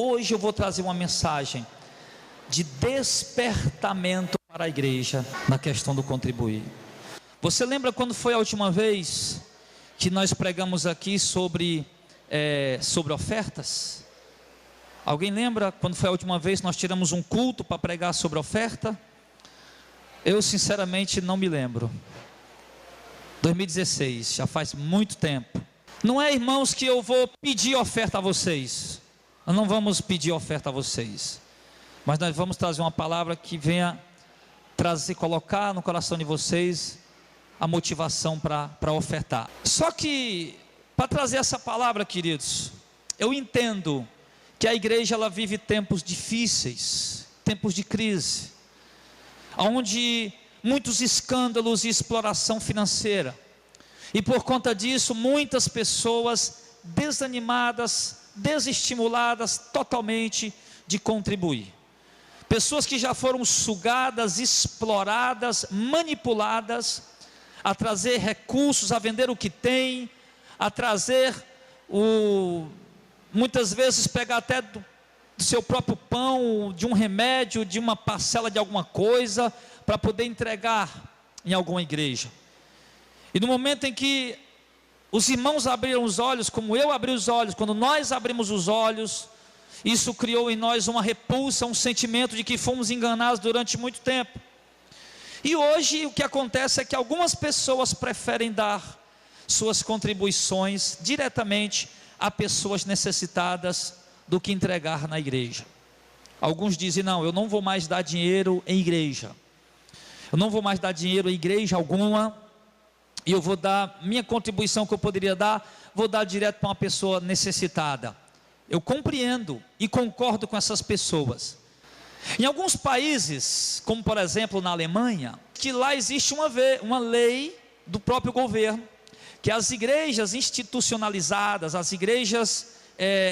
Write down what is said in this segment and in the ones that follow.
Hoje eu vou trazer uma mensagem de despertamento para a igreja na questão do contribuir. Você lembra quando foi a última vez que nós pregamos aqui sobre ofertas? Alguém lembra quando foi a última vez que nós tiramos um culto para pregar sobre oferta? Eu sinceramente não me lembro. 2016, já faz muito tempo. Não é, irmãos, que eu vou pedir oferta a vocês. Nós não vamos pedir oferta a vocês, mas nós vamos trazer uma palavra que venha colocar no coração de vocês a motivação para ofertar. Só que, para trazer essa palavra, queridos, eu entendo que a igreja ela vive tempos difíceis, tempos de crise, onde muitos escândalos e exploração financeira, e por conta disso muitas pessoas desanimadas, desestimuladas totalmente de contribuir. Pessoas que já foram sugadas, exploradas, manipuladas a trazer recursos, a vender o que tem, a trazer muitas vezes pegar até do seu próprio pão, de um remédio, de uma parcela de alguma coisa, para poder entregar em alguma igreja. E no momento em que os irmãos abriram os olhos, como eu abri os olhos, quando nós abrimos os olhos, isso criou em nós uma repulsa, um sentimento de que fomos enganados durante muito tempo. E hoje o que acontece é que algumas pessoas preferem dar suas contribuições diretamente a pessoas necessitadas do que entregar na igreja. Alguns dizem: não, eu não vou mais dar dinheiro em igreja, eu não vou mais dar dinheiro em igreja alguma, e eu vou dar minha contribuição que eu poderia dar, vou dar direto para uma pessoa necessitada. Eu compreendo e concordo com essas pessoas. Em alguns países, como por exemplo na Alemanha, que lá existe uma lei do próprio governo, que as igrejas institucionalizadas, as igrejas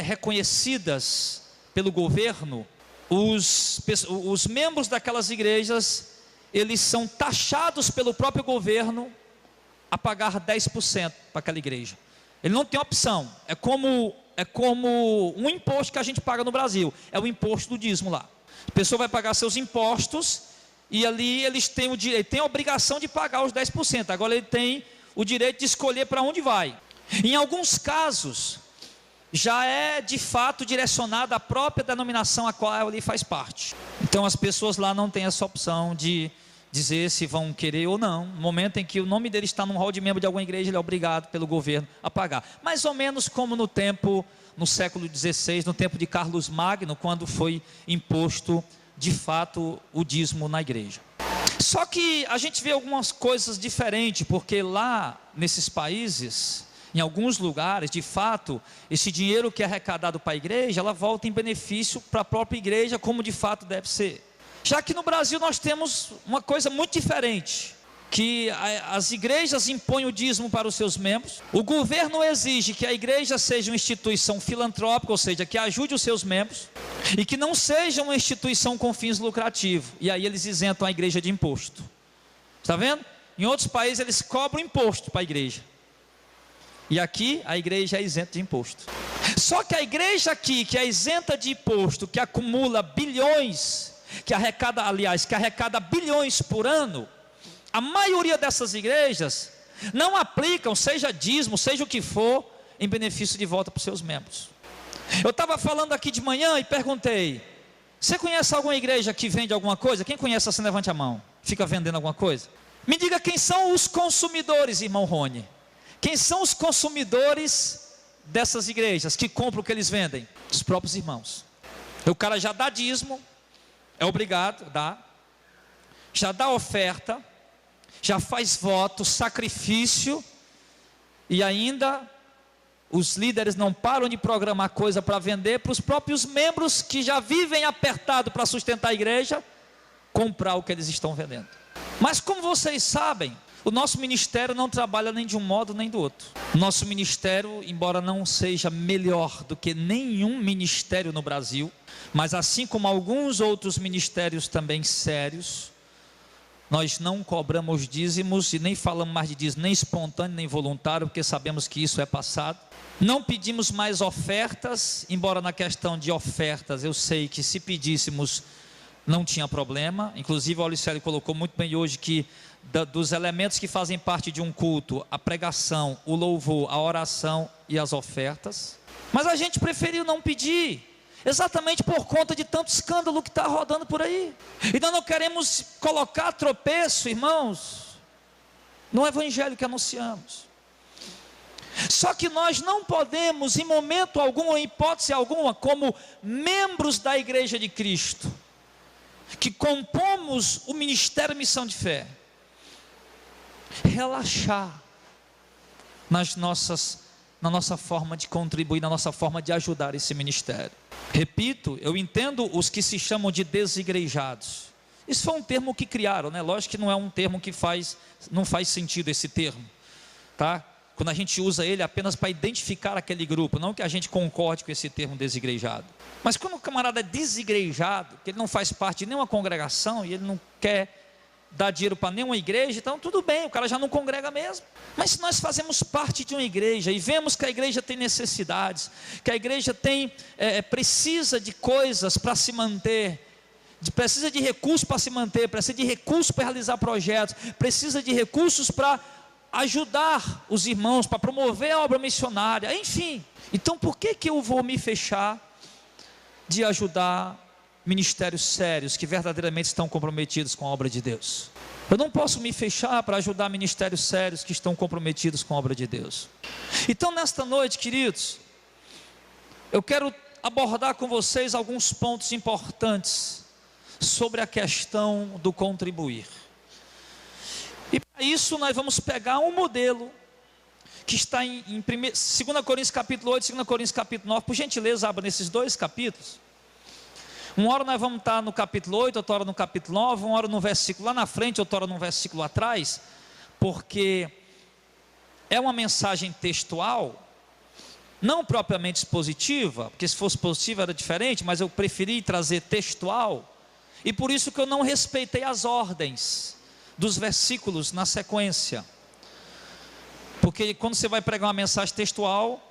reconhecidas pelo governo, os membros daquelas igrejas, eles são taxados pelo próprio governo a pagar 10% para aquela igreja. Ele não tem opção. É como um imposto que a gente paga no Brasil, é o imposto do dízimo lá. A pessoa vai pagar seus impostos e ali eles têm ele tem a obrigação de pagar os 10%. Agora ele tem o direito de escolher para onde vai. Em alguns casos já é de fato direcionado à própria denominação a qual ele faz parte. Então as pessoas lá não têm essa opção de dizer se vão querer ou não. No momento em que o nome dele está num hall de membro de alguma igreja, ele é obrigado pelo governo a pagar. Mais ou menos como no século XVI, no tempo de Carlos Magno, quando foi imposto de fato o dízimo na igreja. Só que a gente vê algumas coisas diferentes, porque lá nesses países, em alguns lugares, de fato, esse dinheiro que é arrecadado para a igreja, ela volta em benefício para a própria igreja, como de fato deve ser. Já que no Brasil nós temos uma coisa muito diferente, que as igrejas impõem o dízimo para os seus membros, o governo exige que a igreja seja uma instituição filantrópica, ou seja, que ajude os seus membros, e que não seja uma instituição com fins lucrativos, e aí eles isentam a igreja de imposto. Está vendo? Em outros países eles cobram imposto para a igreja, e aqui a igreja é isenta de imposto. Só que a igreja aqui, que é isenta de imposto, que acumula bilhões, que arrecada bilhões por ano, a maioria dessas igrejas não aplicam, seja dízimo, seja o que for, em benefício de volta para os seus membros. Eu estava falando aqui de manhã e perguntei: você conhece alguma igreja que vende alguma coisa? Quem conhece assim, levante a mão. Fica vendendo alguma coisa? Me diga quem são os consumidores, irmão Rony. Quem são os consumidores dessas igrejas que compram o que eles vendem? Os próprios irmãos. O cara já dá dízimo, é obrigado, já dá oferta, já faz voto, sacrifício, e ainda os líderes não param de programar coisa para vender para os próprios membros que já vivem apertado para sustentar a igreja, comprar o que eles estão vendendo. Mas como vocês sabem, o nosso ministério não trabalha nem de um modo nem do outro. Nosso ministério, embora não seja melhor do que nenhum ministério no Brasil, mas assim como alguns outros ministérios também sérios, Nós não cobramos dízimos e nem falamos mais de dízimo, nem espontâneo, nem voluntário, porque sabemos que isso é passado. Não pedimos mais ofertas, embora na questão de ofertas eu sei que se pedíssemos não tinha problema. Inclusive o Alicélio colocou muito bem hoje que dos elementos que fazem parte de um culto, a pregação, o louvor, a oração e as ofertas. Mas a gente preferiu não pedir, exatamente por conta de tanto escândalo que está rodando por aí. E nós não queremos colocar tropeço, irmãos, no evangelho que anunciamos. Só que nós não podemos, em momento algum, ou em hipótese alguma, como membros da Igreja de Cristo, que compomos o Ministério Missão de Fé, relaxar na nossa forma de contribuir, na nossa forma de ajudar esse ministério. Repito, eu entendo os que se chamam de desigrejados. Isso foi um termo que criaram, né? Lógico que não é um termo que não faz sentido esse termo, tá? Quando a gente usa ele apenas para identificar aquele grupo, não que a gente concorde com esse termo desigrejado. Mas quando o camarada é desigrejado, que ele não faz parte de nenhuma congregação e ele não quer dar dinheiro para nenhuma igreja, então tudo bem, o cara já não congrega mesmo. Mas se nós fazemos parte de uma igreja e vemos que a igreja tem necessidades, que a igreja precisa de coisas para se manter, precisa de recursos para se manter, precisa de recursos para realizar projetos, precisa de recursos para ajudar os irmãos, para promover a obra missionária, enfim. Então por que eu vou me fechar de ajudar ministérios sérios que verdadeiramente estão comprometidos com a obra de Deus? Eu não posso me fechar para ajudar ministérios sérios que estão comprometidos com a obra de Deus. Então nesta noite, queridos, eu quero abordar com vocês alguns pontos importantes sobre a questão do contribuir. E para isso nós vamos pegar um modelo que está em 2 Coríntios capítulo 8, 2 Coríntios capítulo 9, por gentileza abra nesses dois capítulos. Uma hora nós vamos estar no capítulo 8, outra hora no capítulo 9, uma hora no versículo lá na frente, outra hora no versículo atrás, porque é uma mensagem textual, não propriamente expositiva, porque se fosse positiva era diferente, mas eu preferi trazer textual, e por isso que eu não respeitei as ordens dos versículos na sequência, porque quando você vai pregar uma mensagem textual,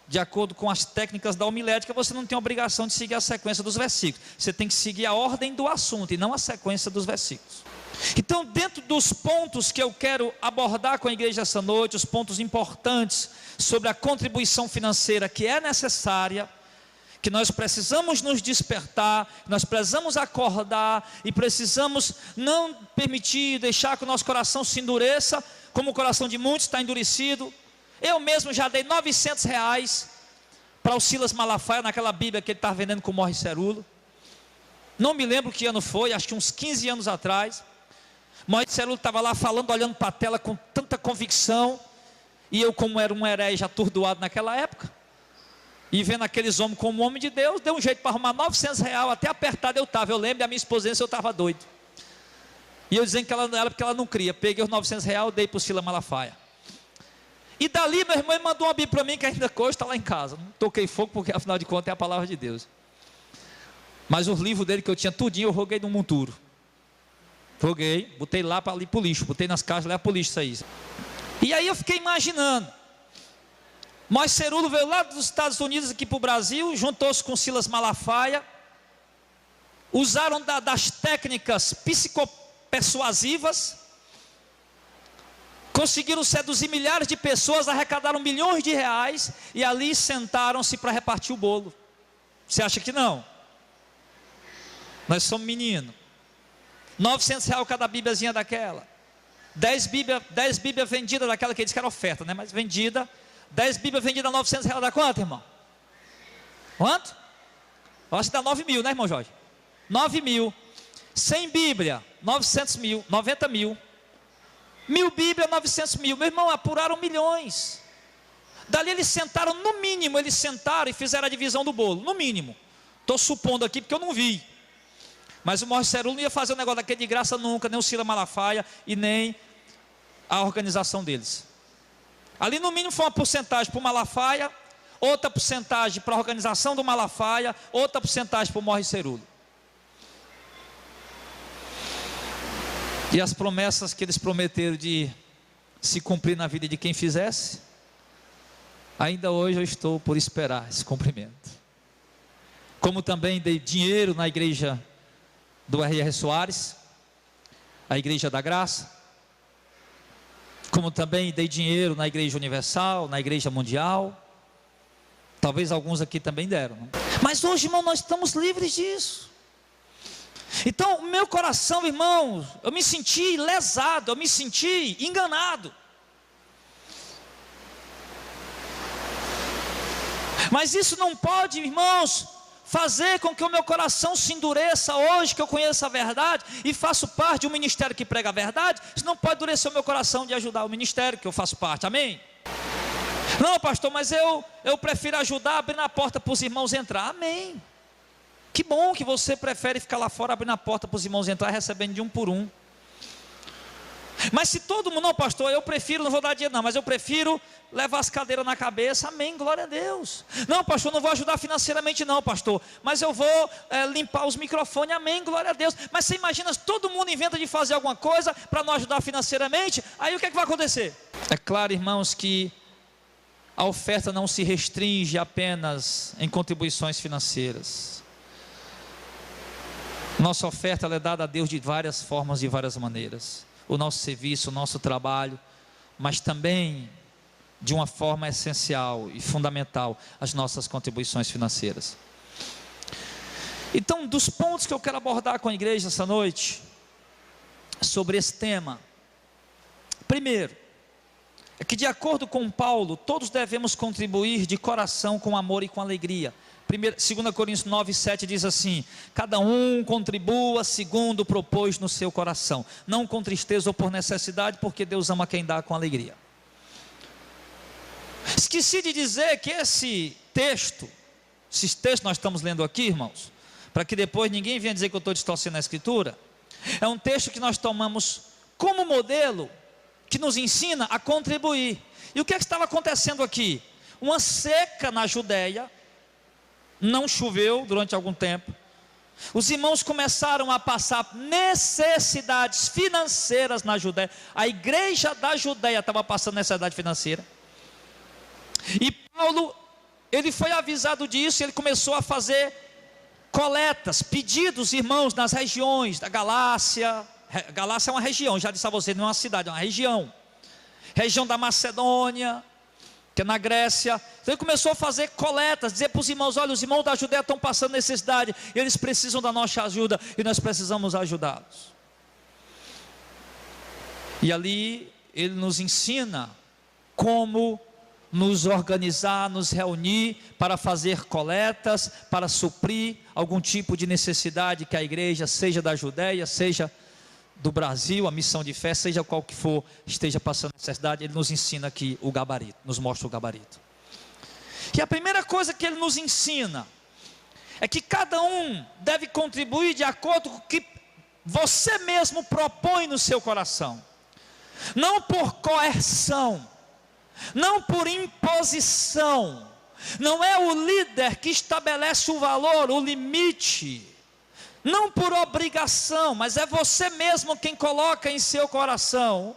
de acordo com as técnicas da homilética, você não tem a obrigação de seguir a sequência dos versículos, você tem que seguir a ordem do assunto e não a sequência dos versículos. Então, dentro dos pontos que eu quero abordar com a igreja essa noite, os pontos importantes sobre a contribuição financeira que é necessária, que nós precisamos nos despertar, nós precisamos acordar e precisamos não permitir, deixar que o nosso coração se endureça, como o coração de muitos está endurecido. Eu mesmo já dei R$900 para o Silas Malafaia, naquela Bíblia que ele estava vendendo com o Morris Cerulo. Não me lembro que ano foi, acho que uns 15 anos atrás. Morris Cerulo estava lá falando, olhando para a tela com tanta convicção, e eu, como era um herege atordoado naquela época, e vendo aqueles homens como homem de Deus, deu um jeito para arrumar R$900, até apertado eu estava. Eu lembro da minha esposa, eu estava doido. E eu dizendo que ela não era porque ela não cria. Peguei os R$900, dei para o Silas Malafaia. E dali meu irmão mandou uma Bíblia para mim, que ainda hoje está lá em casa. Não toquei fogo, porque afinal de contas é a palavra de Deus. Mas os livros dele que eu tinha tudinho, eu roguei no monturo. Roguei, botei lá para ali para o lixo, botei nas caixas, leva para o lixo isso aí. E aí eu fiquei imaginando, Morris Cerulo veio lá dos Estados Unidos aqui para o Brasil, juntou-se com Silas Malafaia, usaram das técnicas psicopersuasivas, conseguiram seduzir milhares de pessoas, arrecadaram milhões de reais, e ali sentaram-se para repartir o bolo. Você acha que não? Nós somos meninos. R$900 cada bíbliazinha daquela, 10 bíblias vendidas daquela que ele disse que era oferta, né? Mas vendida, 10 bíblias vendidas a R$900 dá quanto, irmão? Quanto? Eu acho que dá 9 mil, né, irmão Jorge? 9 mil. 100 bíblia, 900 mil, 90 mil. 1000 bíblias, 900 mil. Meu irmão, apuraram milhões. Dali eles sentaram, no mínimo, eles sentaram e fizeram a divisão do bolo, no mínimo. Estou supondo aqui porque eu não vi. Mas o Morris Cerulo não ia fazer um negócio daquele de graça nunca, nem o Silas Malafaia e nem a organização deles. Ali no mínimo foi uma porcentagem para o Malafaia, outra porcentagem para a organização do Malafaia, outra porcentagem para o Morris Cerulo. E as promessas que eles prometeram de se cumprir na vida de quem fizesse, ainda hoje eu estou por esperar esse cumprimento. Como também dei dinheiro na igreja do R.R. Soares, a Igreja da Graça, como também dei dinheiro na Igreja Universal, na Igreja Mundial. Talvez alguns aqui também deram, né? Mas hoje, irmão, nós estamos livres disso. Então, o meu coração, irmãos, eu me senti lesado, eu me senti enganado. Mas isso não pode, irmãos, fazer com que o meu coração se endureça hoje, que eu conheço a verdade e faço parte de um ministério que prega a verdade. Isso não pode endurecer o meu coração de ajudar o ministério que eu faço parte, amém? Não, pastor, mas eu prefiro ajudar abrindo a porta para os irmãos entrar, amém. Que bom que você prefere ficar lá fora abrindo a porta para os irmãos entrar, recebendo de um por um. Mas se todo mundo, não, pastor, eu prefiro, não vou dar dinheiro não, mas eu prefiro levar as cadeiras na cabeça, amém, glória a Deus. Não, pastor, não vou ajudar financeiramente não, pastor, mas eu vou limpar os microfones, amém, glória a Deus. Mas você imagina, se todo mundo inventa de fazer alguma coisa para não ajudar financeiramente, aí o que é que vai acontecer? É claro, irmãos, que a oferta não se restringe apenas em contribuições financeiras. Nossa oferta ela é dada a Deus de várias formas, de várias maneiras. O nosso serviço, o nosso trabalho, mas também de uma forma essencial e fundamental, as nossas contribuições financeiras. Então, dos pontos que eu quero abordar com a igreja essa noite, sobre esse tema, primeiro, é que de acordo com Paulo, todos devemos contribuir de coração, com amor e com alegria. 2 Coríntios 9:7 diz assim: cada um contribua segundo propôs no seu coração, não com tristeza ou por necessidade, porque Deus ama quem dá com alegria. Esqueci de dizer que esses textos que nós estamos lendo aqui, irmãos, para que depois ninguém venha dizer que eu estou distorcendo a escritura, é um texto que nós tomamos como modelo, que nos ensina a contribuir. E o que é que estava acontecendo aqui? Uma seca na Judeia, não choveu durante algum tempo, os irmãos começaram a passar necessidades financeiras na Judeia, a igreja da Judeia estava passando necessidade financeira, e Paulo, ele foi avisado disso, ele começou a fazer coletas, pedidos, irmãos, nas regiões da Galácia. Galácia é uma região, já disse a você, não é uma cidade, é uma região da Macedônia, que é na Grécia. Então ele começou a fazer coletas, dizer para os irmãos: olha, os irmãos da Judeia estão passando necessidade, eles precisam da nossa ajuda, e nós precisamos ajudá-los. E ali ele nos ensina como nos organizar, nos reunir para fazer coletas, para suprir algum tipo de necessidade que a igreja, seja da Judeia, seja do Brasil, a missão de fé, seja qual que for, esteja passando necessidade. Ele nos ensina aqui o gabarito, nos mostra o gabarito. E a primeira coisa que ele nos ensina é que cada um deve contribuir de acordo com o que você mesmo propõe no seu coração, não por coerção, não por imposição. Não é o líder que estabelece o valor, o limite, não por obrigação, mas é você mesmo quem coloca em seu coração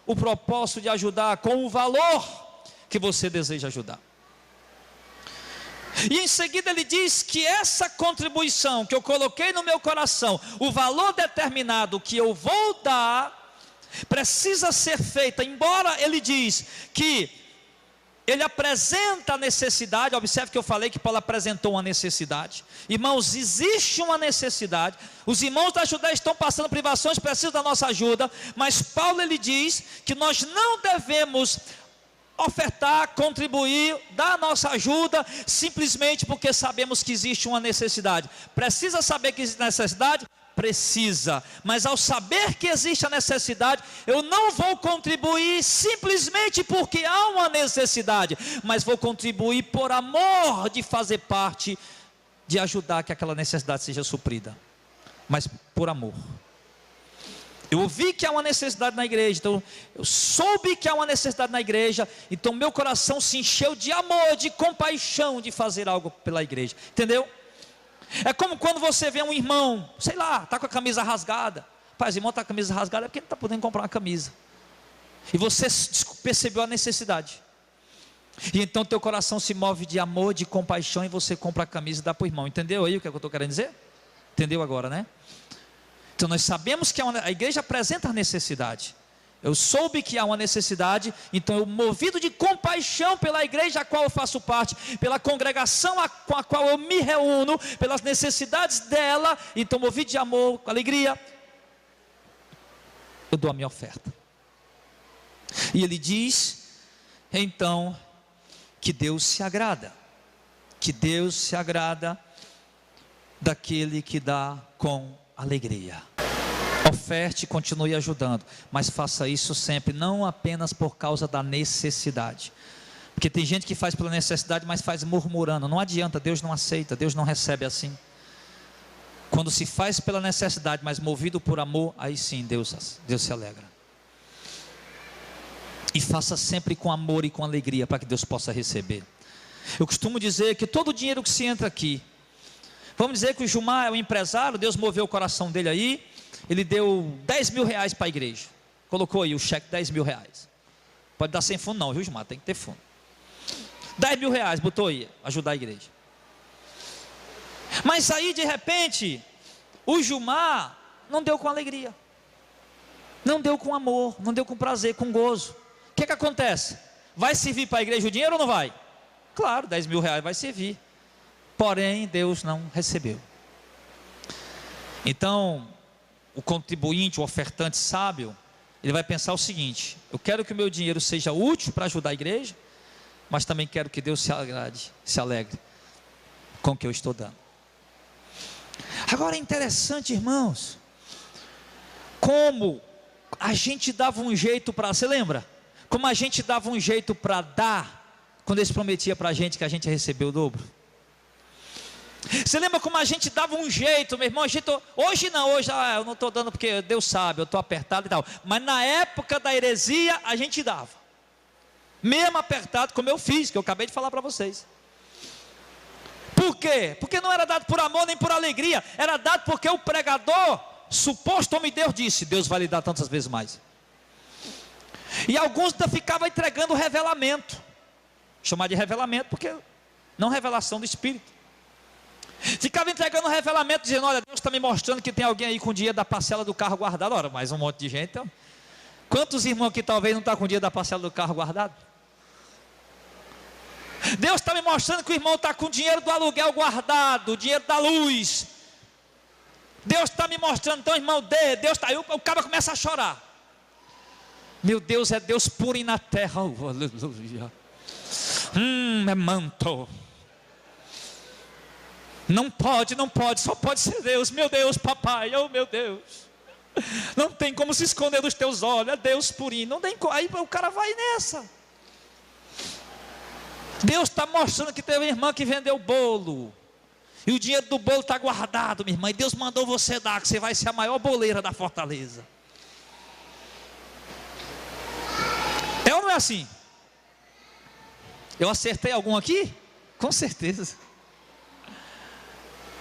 o propósito de ajudar com o valor que você deseja ajudar. E em seguida ele diz que essa contribuição que eu coloquei no meu coração, o valor determinado que eu vou dar, precisa ser feita, embora ele diz que ele apresenta a necessidade. Observe que eu falei que Paulo apresentou uma necessidade. Irmãos, existe uma necessidade, os irmãos da Judeia estão passando privações, precisam da nossa ajuda, mas Paulo ele diz que nós não devemos ofertar, contribuir, dar a nossa ajuda, simplesmente porque sabemos que existe uma necessidade. Precisa saber que existe necessidade? Precisa, mas ao saber que existe a necessidade, eu não vou contribuir simplesmente porque há uma necessidade, mas vou contribuir por amor de fazer parte, de ajudar que aquela necessidade seja suprida, mas por amor. Eu ouvi que há uma necessidade na igreja, então eu soube que há uma necessidade na igreja, então meu coração se encheu de amor, de compaixão, de fazer algo pela igreja, entendeu? É como quando você vê um irmão, sei lá, está com a camisa rasgada, Rapaz, o irmão está com a camisa rasgada, é porque ele não está podendo comprar uma camisa. E você percebeu a necessidade. E então teu coração se move de amor, de compaixão, e você compra a camisa e dá para o irmão. Entendeu aí o que eu estou querendo dizer? Entendeu agora, né? Então nós sabemos que a igreja apresenta a necessidade. Eu soube que há uma necessidade, então eu, movido de compaixão pela igreja a qual eu faço parte, pela congregação com a qual eu me reúno, pelas necessidades dela, então movido de amor, com alegria, eu dou a minha oferta. E ele diz, então, que Deus se agrada daquele que dá com alegria. Oferte e continue ajudando, mas faça isso sempre, não apenas por causa da necessidade, porque tem gente que faz pela necessidade, mas faz murmurando. Não adianta, Deus não aceita, Deus não recebe assim. Quando se faz pela necessidade, mas movido por amor, aí sim Deus se alegra. E faça sempre com amor e com alegria, para que Deus possa receber. Eu costumo dizer que todo o dinheiro que se entra aqui, vamos dizer que o Gilmar é um empresário, Deus moveu o coração dele aí, ele deu 10 mil reais para a igreja, colocou aí o cheque, 10 mil reais, pode dar sem fundo não, viu, Gilmar, tem que ter fundo. 10 mil reais, botou aí, ajudar a igreja. Mas aí de repente, o Gilmar não deu com alegria, não deu com amor, não deu com prazer, com gozo. O que acontece? Vai servir para a igreja o dinheiro ou não vai? Claro, 10 mil reais vai servir, porém Deus não recebeu. Então, o contribuinte, o ofertante sábio, ele vai pensar o seguinte: eu quero que o meu dinheiro seja útil para ajudar a igreja, mas também quero que Deus se alegre com o que eu estou dando. Agora é interessante, irmãos, como a gente dava um jeito para, você lembra? Como a gente dava um jeito para dar, quando eles prometiam para a gente que a gente ia receber o dobro. Você lembra como a gente dava um jeito, meu irmão? Hoje eu não estou dando porque Deus sabe, eu estou apertado e tal. Mas na época da heresia, a gente dava. Mesmo apertado, como eu fiz, que eu acabei de falar para vocês. Por quê? Porque não era dado por amor nem por alegria. Era dado porque o pregador, suposto homem de Deus, disse: Deus vai lhe dar tantas vezes mais. E alguns ainda ficavam entregando revelamento. Chamar de revelamento porque não revelação do Espírito. Ficava entregando revelamento, dizendo: olha, Deus está me mostrando que tem alguém aí com o dinheiro da parcela do carro guardado. Ora, mais um monte de gente. Então, quantos irmãos aqui talvez não estão com o dinheiro da parcela do carro guardado? Deus está me mostrando que o irmão está com o dinheiro do aluguel guardado, o dinheiro da luz. Deus está me mostrando, então irmão, Deus está aí, o cara começa a chorar. Meu Deus, é Deus puro na terra, oh, aleluia. É manto. Não pode, só pode ser Deus. Meu Deus, papai, oh meu Deus. Não tem como se esconder dos teus olhos, é Deus purinho. Não tem, aí o cara vai nessa. Deus está mostrando que teve uma irmã que vendeu bolo, e o dinheiro do bolo está guardado, minha irmã, e Deus mandou você dar, que você vai ser a maior boleira da Fortaleza. É ou não é assim? Eu acertei algum aqui? Com certeza.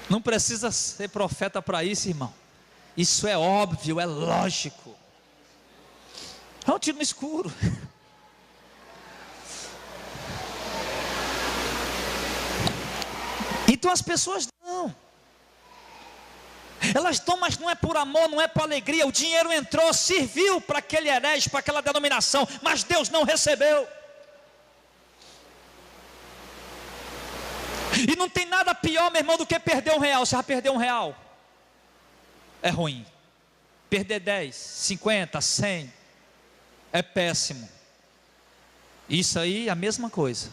Não precisa ser profeta para isso, irmão. Isso é óbvio, é lógico. É um tiro no escuro. Então as pessoas dão. Elas dão, mas não é por amor, não é por alegria. O dinheiro entrou, serviu para aquele herege, para aquela denominação, mas Deus não recebeu. E não tem nada pior, meu irmão, do que perder R$1. Você já perdeu R$1? É ruim. Perder 10, 50, 100 é péssimo. Isso aí é a mesma coisa.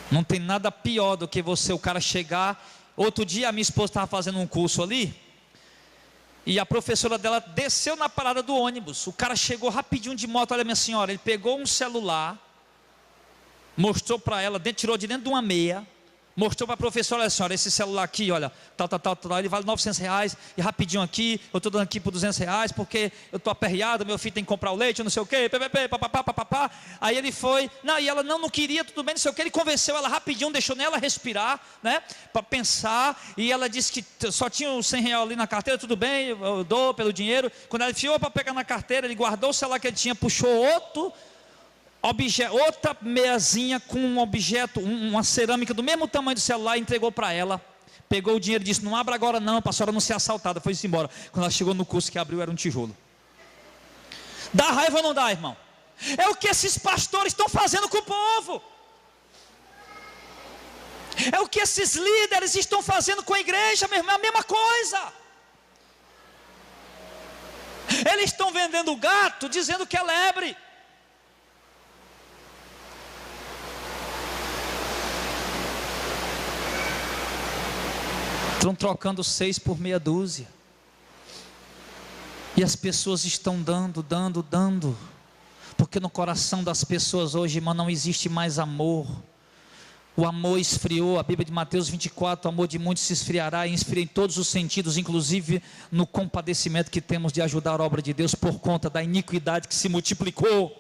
Não tem nada pior do que o cara chegar. Outro dia a minha esposa estava fazendo um curso ali, e a professora dela desceu na parada do ônibus. O cara chegou rapidinho de moto. Olha, minha senhora, ele pegou um celular, mostrou para ela, tirou de dentro de uma meia, Mostrou para a professora: olha senhora, esse celular aqui, olha, tal, ele vale R$ 900, e rapidinho aqui, eu estou dando aqui por R$ 200, porque eu estou aperreado, meu filho tem que comprar o leite, não sei o quê, papapá. Aí ele foi, e ela não queria, tudo bem, não sei o quê, ele convenceu ela rapidinho, deixou nela respirar, né, para pensar, e ela disse que só tinha os R$ 100 ali na carteira, tudo bem, eu dou pelo dinheiro. Quando ela enfiou para pegar na carteira, ele guardou o celular que ele tinha, puxou outra meiazinha com um objeto, uma cerâmica do mesmo tamanho do celular, e entregou para ela. Pegou o dinheiro e disse: não abra agora não, para a senhora não ser assaltada. Foi-se embora. Quando ela chegou no curso, que abriu, era um tijolo. Dá raiva ou não dá, irmão? É o que esses pastores estão fazendo com o povo. É o que esses líderes estão fazendo com a igreja, meu irmão, é a mesma coisa. Eles estão vendendo gato, dizendo que é lebre. Estão trocando 6 por meia dúzia. E as pessoas estão dando. Porque no coração das pessoas hoje, irmão, não existe mais amor. O amor esfriou. A Bíblia de Mateus 24, o amor de muitos se esfriará, e esfria em todos os sentidos, inclusive no compadecimento que temos de ajudar a obra de Deus, por conta da iniquidade que se multiplicou.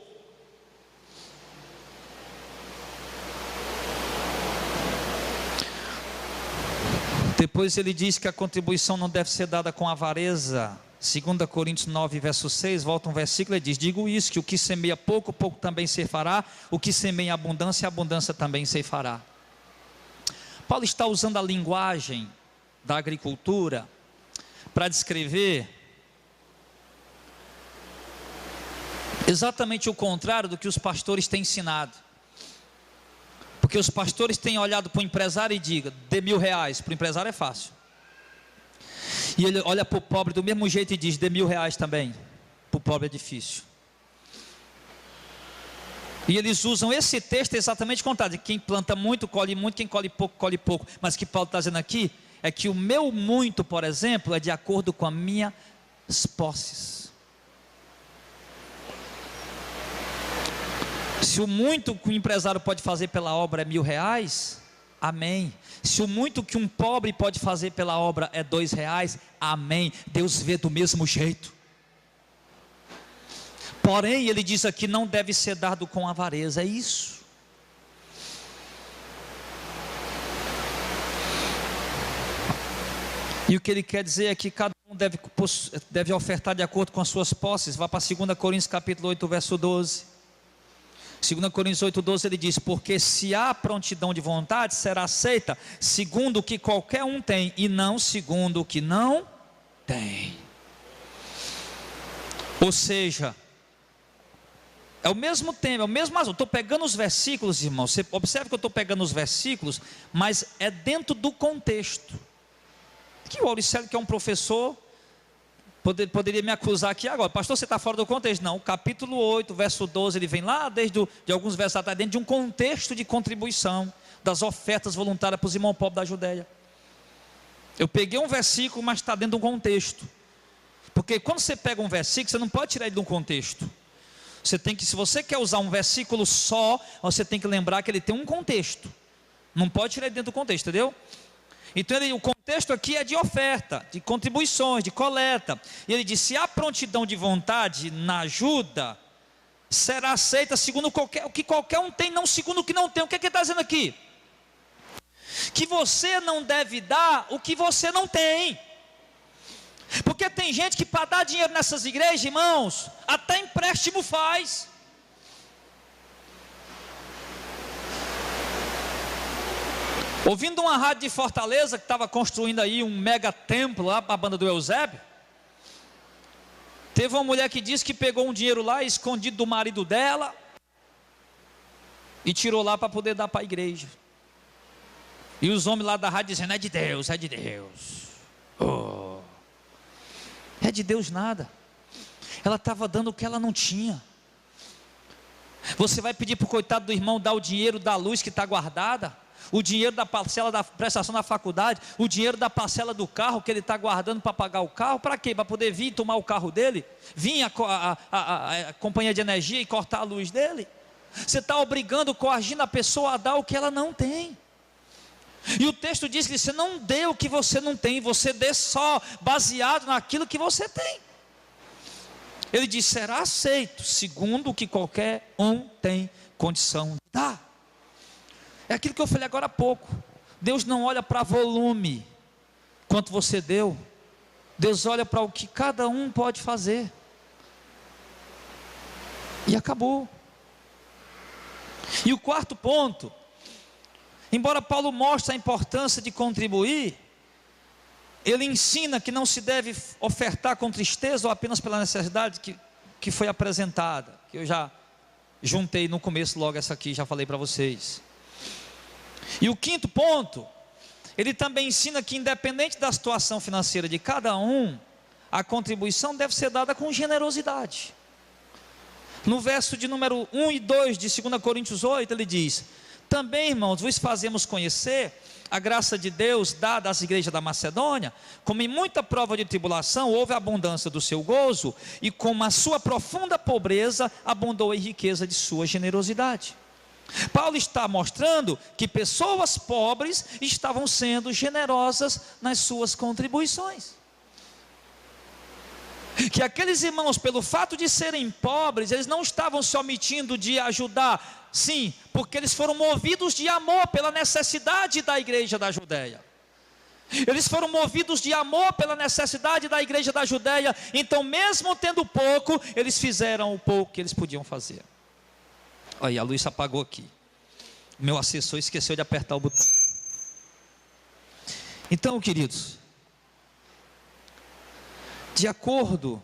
Depois ele diz que a contribuição não deve ser dada com avareza. 2 Coríntios 9, verso 6, volta um versículo e diz: digo isso, que o que semeia pouco, pouco também ceifará, o que semeia abundância, abundância também ceifará. Paulo está usando a linguagem da agricultura para descrever exatamente o contrário do que os pastores têm ensinado. Porque os pastores têm olhado para o empresário e diga: dê R$ 1.000, para o empresário é fácil. E ele olha para o pobre do mesmo jeito e diz: dê R$ 1.000 também, para o pobre é difícil. E eles usam esse texto exatamente contrário: quem planta muito, colhe muito, quem colhe pouco, colhe pouco. Mas o que Paulo está dizendo aqui é que o meu muito, por exemplo, é de acordo com as minhas posses. Se o muito que o empresário pode fazer pela obra é R$ 1.000, amém. Se o muito que um pobre pode fazer pela obra é R$ 2, amém. Deus vê do mesmo jeito. Porém, ele diz aqui: não deve ser dado com avareza. É isso. E o que ele quer dizer é que cada um deve ofertar de acordo com as suas posses. Vá para 2 Coríntios capítulo 8, verso 12. 2 Coríntios 8,12 ele diz: porque se há prontidão de vontade, será aceita segundo o que qualquer um tem, e não segundo o que não tem. Ou seja, é o mesmo tema, é o mesmo assunto. Estou pegando os versículos, irmãos. Você observe que eu estou pegando os versículos, mas é dentro do contexto. Que o Auricelio, que é um professor, poderia me acusar aqui agora: pastor, você está fora do contexto. Não, o capítulo 8, verso 12, ele vem lá de alguns versos atrás, dentro de um contexto de contribuição, das ofertas voluntárias para os irmãos pobres da Judéia. Eu peguei um versículo, mas está dentro de um contexto. Porque quando você pega um versículo, você não pode tirar ele de um contexto. Você tem que, se você quer usar um versículo só, você tem que lembrar que ele tem um contexto. Não pode tirar ele dentro do contexto, entendeu? Então o contexto aqui é de oferta, de contribuições, de coleta. E ele diz: se há prontidão de vontade na ajuda, será aceita segundo o que qualquer um tem, não segundo o que não tem. O que ele está dizendo aqui? Que você não deve dar o que você não tem. Porque tem gente que, para dar dinheiro nessas igrejas, irmãos, até empréstimo faz. Ouvindo uma rádio de Fortaleza que estava construindo aí um mega templo lá para a banda do Eusébio, teve uma mulher que disse que pegou um dinheiro lá escondido do marido dela e tirou lá para poder dar para a igreja. E os homens lá da rádio dizendo: é de Deus, é de Deus. Oh. É de Deus nada. Ela estava dando o que ela não tinha. Você vai pedir para o coitado do irmão dar o dinheiro da luz que está guardada, o dinheiro da parcela da prestação da faculdade, o dinheiro da parcela do carro que ele está guardando para pagar o carro. Para quê? Para poder vir tomar o carro dele, vir a companhia de energia e cortar a luz dele. Você está obrigando, coagindo a pessoa a dar o que ela não tem. E o texto diz que você não dê o que você não tem, você dê só baseado naquilo que você tem. Ele diz: será aceito segundo o que qualquer um tem condição de dar. É aquilo que eu falei agora há pouco. Deus não olha para volume, quanto você deu. Deus olha para o que cada um pode fazer. E acabou. E o quarto ponto, embora Paulo mostre a importância de contribuir, ele ensina que não se deve ofertar com tristeza ou apenas pela necessidade que foi apresentada, que eu já juntei no começo logo essa aqui, já falei para vocês. E o quinto ponto, ele também ensina que independente da situação financeira de cada um, a contribuição deve ser dada com generosidade. No verso de número 1 e 2 de 2 Coríntios 8, ele diz: também, irmãos, vos fazemos conhecer a graça de Deus dada às igrejas da Macedônia, como em muita prova de tribulação houve abundância do seu gozo, e como a sua profunda pobreza abundou em riqueza de sua generosidade. Paulo está mostrando que pessoas pobres estavam sendo generosas nas suas contribuições. Que aqueles irmãos, pelo fato de serem pobres, eles não estavam se omitindo de ajudar, sim, porque eles foram movidos de amor pela necessidade da igreja da Judeia. Eles foram movidos de amor pela necessidade da igreja da Judeia. Então, mesmo tendo pouco, eles fizeram o pouco que eles podiam fazer. Aí, a luz apagou aqui. Meu assessor esqueceu de apertar o botão. Então, queridos, de acordo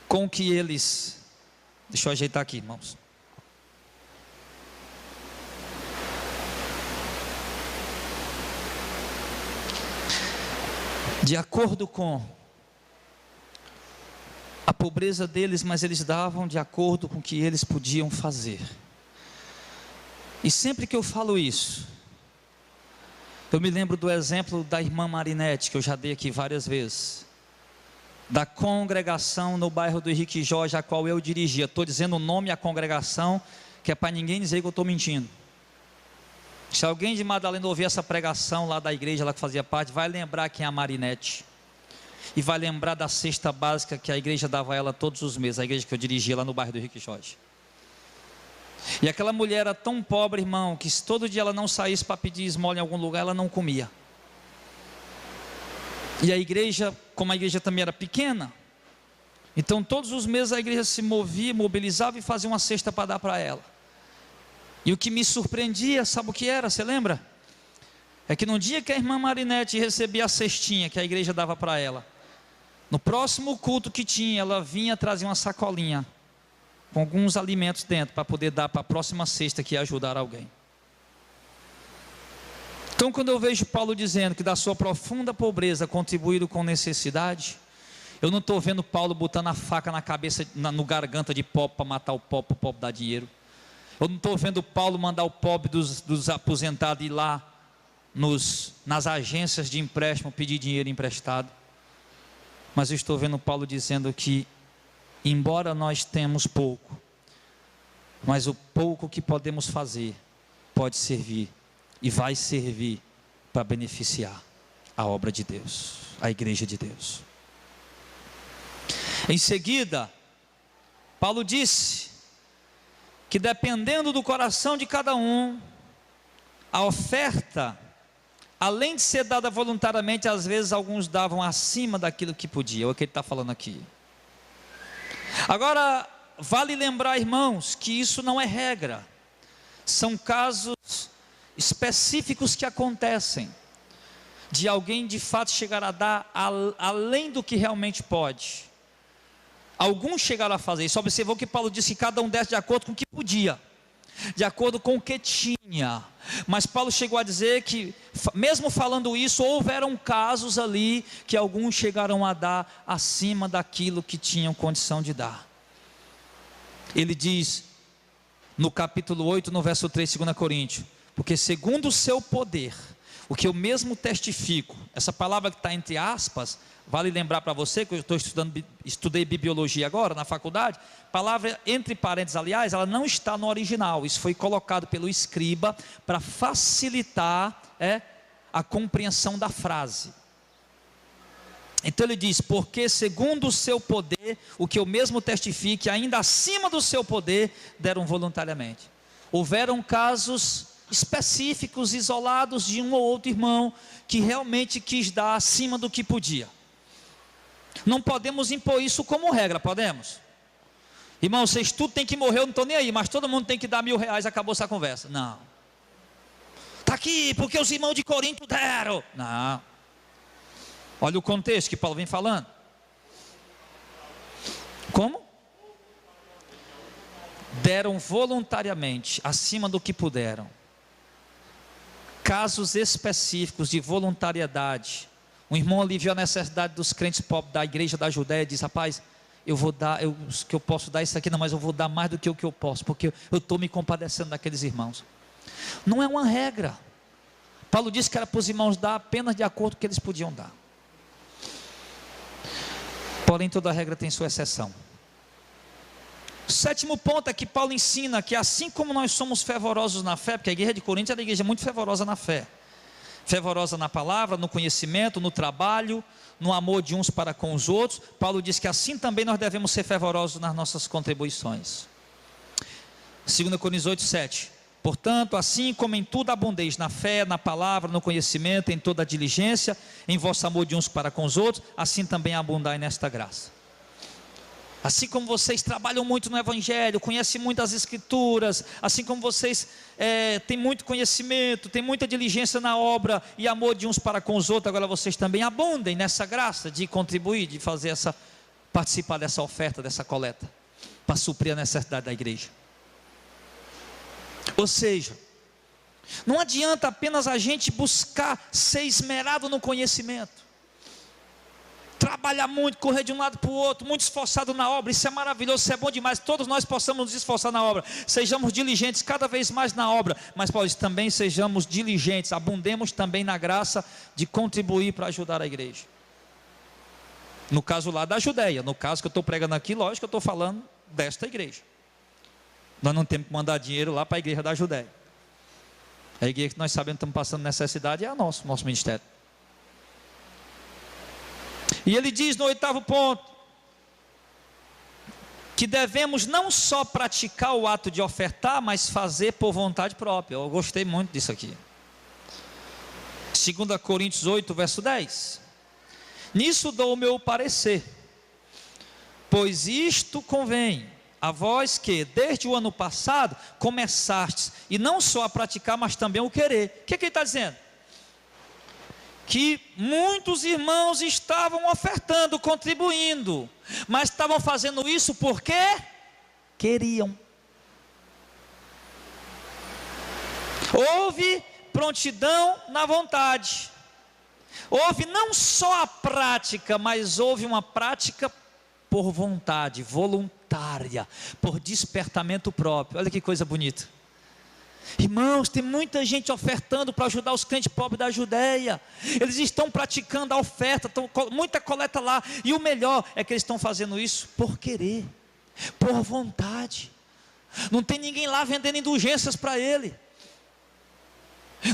com o que eles... Deixa eu ajeitar aqui, irmãos. De acordo com a pobreza deles, mas eles davam de acordo com o que eles podiam fazer. E sempre que eu falo isso, eu me lembro do exemplo da irmã Marinete, que eu já dei aqui várias vezes, da congregação no bairro do Henrique Jorge, a qual eu dirigia. Estou dizendo o nome e a congregação, que é para ninguém dizer que eu estou mentindo. Se alguém de Madalena ouvir essa pregação lá da igreja, lá que fazia parte, vai lembrar quem é a Marinete. E vai lembrar da cesta básica que a igreja dava a ela todos os meses, a igreja que eu dirigia lá no bairro do Henrique Jorge. E aquela mulher era tão pobre, irmão, que se todo dia ela não saísse para pedir esmola em algum lugar, ela não comia. E a igreja, como a igreja também era pequena, então todos os meses a igreja se movia, mobilizava e fazia uma cesta para dar para ela. E o que me surpreendia, sabe o que era? Você lembra? É que no dia que a irmã Marinete recebia a cestinha que a igreja dava para ela, no próximo culto que tinha, ela vinha trazer uma sacolinha com alguns alimentos dentro, para poder dar para a próxima cesta que ia ajudar alguém. Então, quando eu vejo Paulo dizendo que da sua profunda pobreza contribuíram com necessidade, eu não estou vendo Paulo botando a faca na cabeça, no garganta de pobre para matar o pobre dar dinheiro. Eu não estou vendo Paulo mandar o pobre dos aposentados ir lá nas agências de empréstimo pedir dinheiro emprestado. Mas eu estou vendo Paulo dizendo que, embora nós temos pouco, mas o pouco que podemos fazer pode servir e vai servir para beneficiar a obra de Deus, a igreja de Deus. Em seguida, Paulo disse que dependendo do coração de cada um, a oferta, além de ser dada voluntariamente, às vezes alguns davam acima daquilo que podia. É o que ele está falando aqui. Agora, vale lembrar, irmãos, que isso não é regra. São casos específicos que acontecem, de alguém de fato chegar a dar além do que realmente pode. Alguns chegaram a fazer isso. Observou que Paulo disse que cada um desse de acordo com o que podia, de acordo com o que tinha. Mas Paulo chegou a dizer que, mesmo falando isso, houveram casos ali que alguns chegaram a dar acima daquilo que tinham condição de dar. Ele diz no capítulo 8, no verso 3, 2 Coríntios: porque segundo o seu poder, o que eu mesmo testifico. Essa palavra que está entre aspas, vale lembrar para você que eu estudei bibliologia agora na faculdade. Palavra entre parênteses, aliás, ela não está no original. Isso foi colocado pelo escriba para facilitar a compreensão da frase. Então ele diz: porque segundo o seu poder, o que eu mesmo testifique, ainda acima do seu poder, deram voluntariamente. Houveram casos específicos, isolados de um ou outro irmão, que realmente quis dar acima do que podia. Não podemos impor isso como regra, podemos? Irmão, vocês tudo tem que morrer, eu não estou nem aí, mas todo mundo tem que dar R$1.000, acabou essa conversa. Não. Está aqui, porque os irmãos de Corinto deram. Não. Olha o contexto que Paulo vem falando. Como? Deram voluntariamente, acima do que puderam. Casos específicos de voluntariedade. Um irmão aliviou a necessidade dos crentes pobres da igreja da Judéia e disse: rapaz, eu vou dar, que eu posso dar isso aqui não, mas eu vou dar mais do que o que eu posso, porque eu estou me compadecendo daqueles irmãos. Não é uma regra. Paulo disse que era para os irmãos dar apenas de acordo com o que eles podiam dar. Porém, toda regra tem sua exceção. O sétimo ponto é que Paulo ensina que assim como nós somos fervorosos na fé, porque a igreja de Corinto era uma igreja muito fervorosa na fé, fervorosa na palavra, no conhecimento, no trabalho, no amor de uns para com os outros, Paulo diz que assim também nós devemos ser fervorosos nas nossas contribuições. 2 Coríntios 8:7. Portanto, assim como em tudo abundeis na fé, na palavra, no conhecimento, em toda a diligência, em vosso amor de uns para com os outros, assim também abundai nesta graça. Assim como vocês trabalham muito no Evangelho, conhecem muitas escrituras, assim como vocês têm muito conhecimento, têm muita diligência na obra e amor de uns para com os outros, agora vocês também abundem nessa graça de contribuir, de fazer participar dessa oferta, dessa coleta, para suprir a necessidade da igreja. Ou seja, não adianta apenas a gente buscar ser esmerado no conhecimento, trabalhar muito, correr de um lado para o outro, muito esforçado na obra. Isso é maravilhoso, isso é bom demais, todos nós possamos nos esforçar na obra, sejamos diligentes cada vez mais na obra, mas Paulo diz, também sejamos diligentes, abundemos também na graça de contribuir para ajudar a igreja. No caso lá da Judéia, no caso que eu estou pregando aqui, lógico que eu estou falando desta igreja. Nós não temos que mandar dinheiro lá para a igreja da Judéia. A igreja que nós sabemos que estamos passando necessidade é a nosso ministério. E ele diz no 8º ponto, que devemos não só praticar o ato de ofertar, mas fazer por vontade própria. Eu gostei muito disso aqui. 2 Coríntios 8, verso 10. Nisso dou o meu parecer, pois isto convém a vós que, desde o ano passado, começastes, e não só a praticar, mas também o querer. O que ele está dizendo? Que muitos irmãos estavam ofertando, contribuindo, mas estavam fazendo isso porque queriam. Houve prontidão na vontade, houve não só a prática, mas houve uma prática por vontade, voluntária, por despertamento próprio. Olha que coisa bonita. Irmãos, tem muita gente ofertando para ajudar os crentes pobres da Judéia. Eles estão praticando a oferta, muita coleta lá. E o melhor é que eles estão fazendo isso por querer, por vontade. Não tem ninguém lá vendendo indulgências para ele.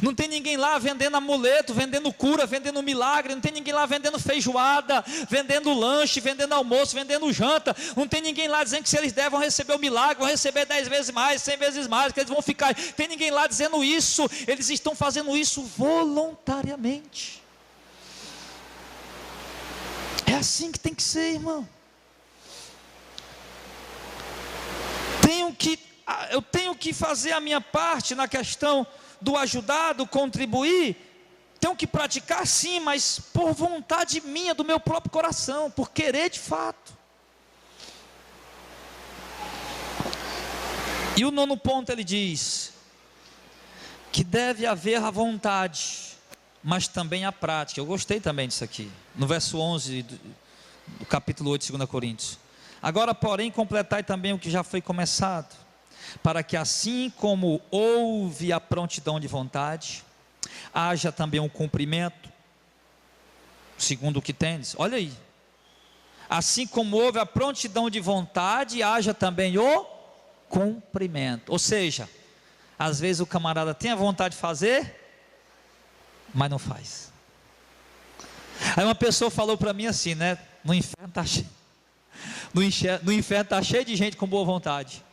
Não tem ninguém lá vendendo amuleto, vendendo cura, vendendo milagre. Não tem ninguém lá vendendo feijoada, vendendo lanche, vendendo almoço, vendendo janta. Não tem ninguém lá dizendo que se eles der vão receber o milagre, vão receber 10 vezes mais, 100 vezes mais, que eles vão ficar. Tem ninguém lá dizendo isso. Eles estão fazendo isso voluntariamente. É assim que tem que ser, irmão. Eu tenho que fazer a minha parte na questão do ajudar, do contribuir. Tenho que praticar sim, mas por vontade minha, do meu próprio coração, por querer de fato. E o 9º ponto ele diz que deve haver a vontade, mas também a prática. Eu gostei também disso aqui, no verso 11 do capítulo 8 de 2 Coríntios. Agora, porém, completai também o que já foi começado, para que assim como houve a prontidão de vontade, haja também um cumprimento, segundo o que tendes. Olha aí, assim como houve a prontidão de vontade, haja também o cumprimento. Ou seja, às vezes o camarada tem a vontade de fazer, mas não faz. Aí uma pessoa falou para mim assim, né? No inferno está cheio, no inferno está cheio de gente com boa vontade.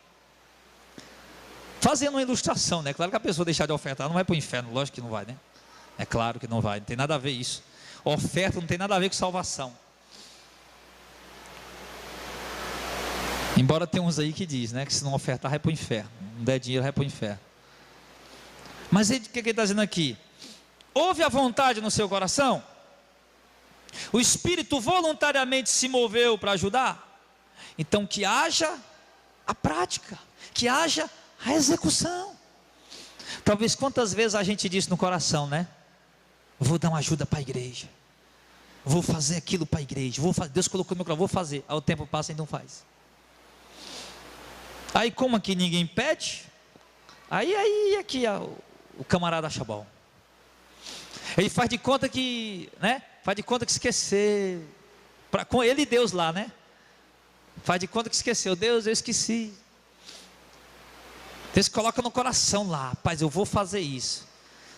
Fazendo uma ilustração, né? Claro que a pessoa deixar de ofertar não vai para o inferno, lógico que não vai, né? É claro que não vai, não tem nada a ver isso. Oferta não tem nada a ver com salvação. Embora tenha uns aí que diz, né? Que se não ofertar vai para o inferno, não der dinheiro vai para o inferno. Mas o que ele está dizendo aqui? Houve a vontade no seu coração? O Espírito voluntariamente se moveu para ajudar? Então que haja a prática, que haja a execução. Talvez quantas vezes a gente disse no coração, né? Vou dar uma ajuda para a igreja, vou fazer aquilo para a igreja, Deus colocou no meu coração, vou fazer. Aí o tempo passa e não faz. Aí como aqui ninguém pede, aí aqui o camarada acha bom. Ele faz de conta que, né? Faz de conta que esqueceu, com ele e Deus lá, né? Faz de conta que esqueceu. Deus, eu esqueci. Deus coloca no coração lá, rapaz, eu vou fazer isso.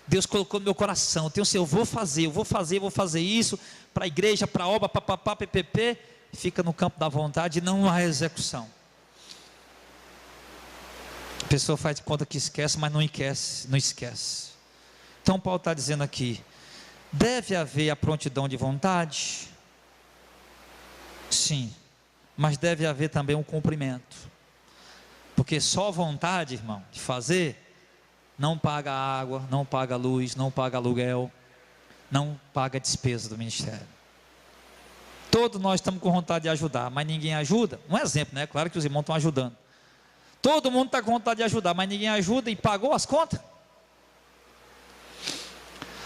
Deus colocou no meu coração, eu vou fazer isso, para a igreja, para a obra, papapá, ppp, fica no campo da vontade e não há execução. A pessoa faz de conta que esquece, mas não esquece. Então Paulo está dizendo aqui, deve haver a prontidão de vontade? Sim, mas deve haver também um cumprimento, porque só vontade, irmão, de fazer, não paga água, não paga luz, não paga aluguel, não paga despesa do ministério. Todos nós estamos com vontade de ajudar, mas ninguém ajuda. Um exemplo, né? Claro que os irmãos estão ajudando. Todo mundo está com vontade de ajudar, mas ninguém ajuda e pagou as contas.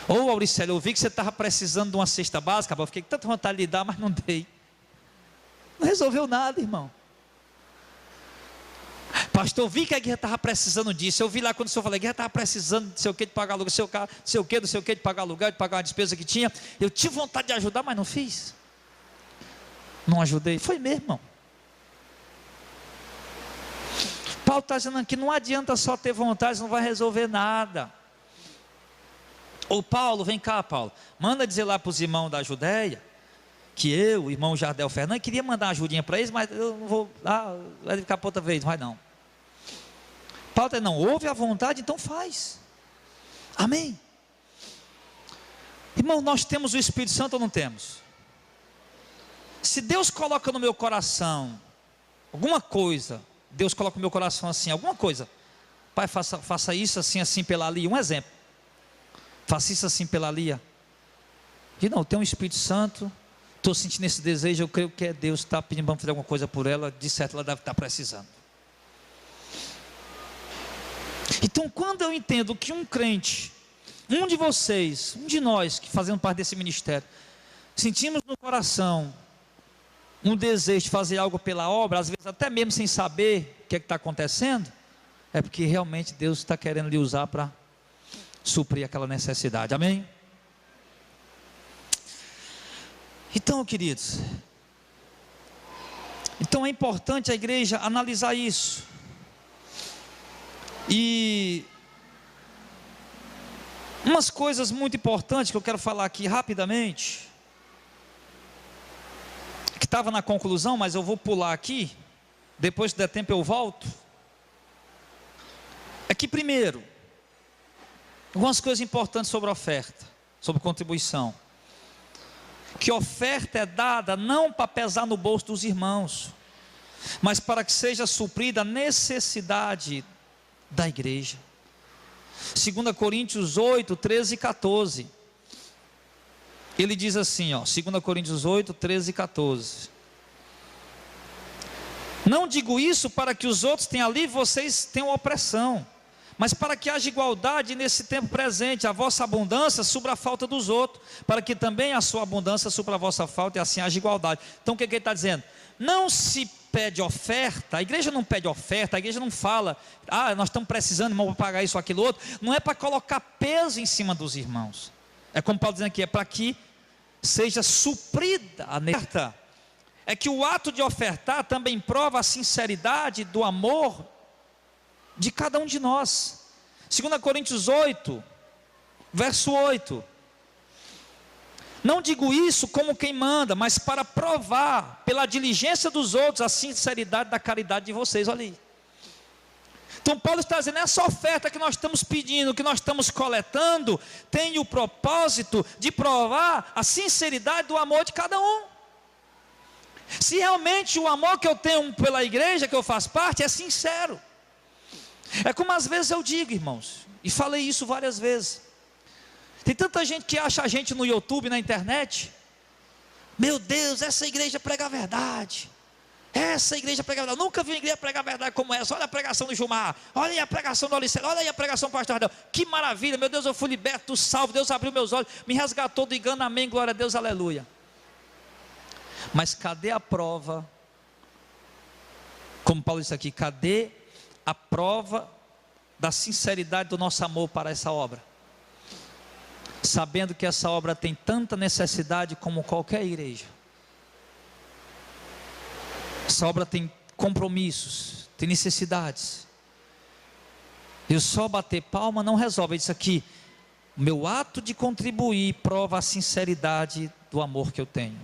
Ô Auricélio, eu vi que você estava precisando de uma cesta básica, eu fiquei com tanta vontade de dar, mas não dei. Não resolveu nada, irmão. Pastor, eu vi que a guerra estava precisando disso. Eu vi lá quando o senhor falou, a guerra estava precisando de sei o que, de pagar aluguel, sei o que, de pagar aluguel, de pagar uma despesa que tinha. Eu tive vontade de ajudar, mas não fiz. Não ajudei. Foi mesmo, irmão. Paulo está dizendo aqui, não adianta só ter vontade, não vai resolver nada. Ô Paulo, vem cá Paulo, manda dizer lá para os irmãos da Judéia, que eu, o irmão Jardel Fernandes, queria mandar uma ajudinha para eles, mas eu não vou, vai ficar para outra vez, não vai não. Paulo está dizendo, não, ouve a vontade, então faz. Amém? Irmão, nós temos o Espírito Santo ou não temos? Se Deus coloca no meu coração alguma coisa, Deus coloca no meu coração assim, alguma coisa, pai, faça isso assim pela Lia, um exemplo, faça isso assim pela Lia, e não, tem um Espírito Santo, estou sentindo esse desejo, eu creio que é Deus que está pedindo para fazer alguma coisa por ela, de certo ela deve estar precisando. Então quando eu entendo que um crente, um de vocês, um de nós que fazemos parte desse ministério, sentimos no coração um desejo de fazer algo pela obra, às vezes até mesmo sem saber o que está acontecendo, é porque realmente Deus está querendo lhe usar para suprir aquela necessidade, amém? Então, queridos, então é importante a igreja analisar isso, e umas coisas muito importantes que eu quero falar aqui rapidamente, que estava na conclusão, mas eu vou pular aqui, depois que der tempo eu volto. É que primeiro, algumas coisas importantes sobre a oferta, sobre contribuição, que oferta é dada não para pesar no bolso dos irmãos, mas para que seja suprida a necessidade da igreja. 2 Coríntios 8, 13 e 14, ele diz assim, 2 Coríntios 8, 13 e 14, não digo isso para que os outros tenham alívio, vocês tenham opressão, mas para que haja igualdade nesse tempo presente, a vossa abundância supra a falta dos outros, para que também a sua abundância supra a vossa falta, e assim haja igualdade. Então o que ele está dizendo? Não se pede oferta, a igreja não pede oferta, a igreja não fala, nós estamos precisando, irmão, para pagar isso ou aquilo outro, não é para colocar peso em cima dos irmãos, é como Paulo dizendo aqui, é para que seja suprida a necessidade. É que o ato de ofertar também prova a sinceridade do amor de cada um de nós. 2 Coríntios 8, verso 8. Não digo isso como quem manda, mas para provar, pela diligência dos outros, a sinceridade da caridade de vocês. Olha aí. Então Paulo está dizendo, essa oferta que nós estamos pedindo, que nós estamos coletando, tem o propósito de provar a sinceridade do amor de cada um. Se realmente o amor que eu tenho pela igreja, que eu faço parte, é sincero. É como às vezes eu digo, irmãos, e falei isso várias vezes. Tem tanta gente que acha a gente no YouTube, na internet. Meu Deus, essa igreja prega a verdade. Essa igreja prega a verdade. Eu nunca vi uma igreja pregar a verdade como essa. Olha a pregação do Gilmar. Olha aí a pregação do Alice. Olha aí a pregação do pastor Ardel. Que maravilha, meu Deus, eu fui liberto, salvo. Deus abriu meus olhos, me resgatou do engano, amém, glória a Deus, aleluia. Mas cadê a prova? Como Paulo disse aqui, cadê a prova da sinceridade do nosso amor para essa obra? Sabendo que essa obra tem tanta necessidade como qualquer igreja. Essa obra tem compromissos, tem necessidades. E só bater palma não resolve. Isso aqui, meu ato de contribuir prova a sinceridade do amor que eu tenho,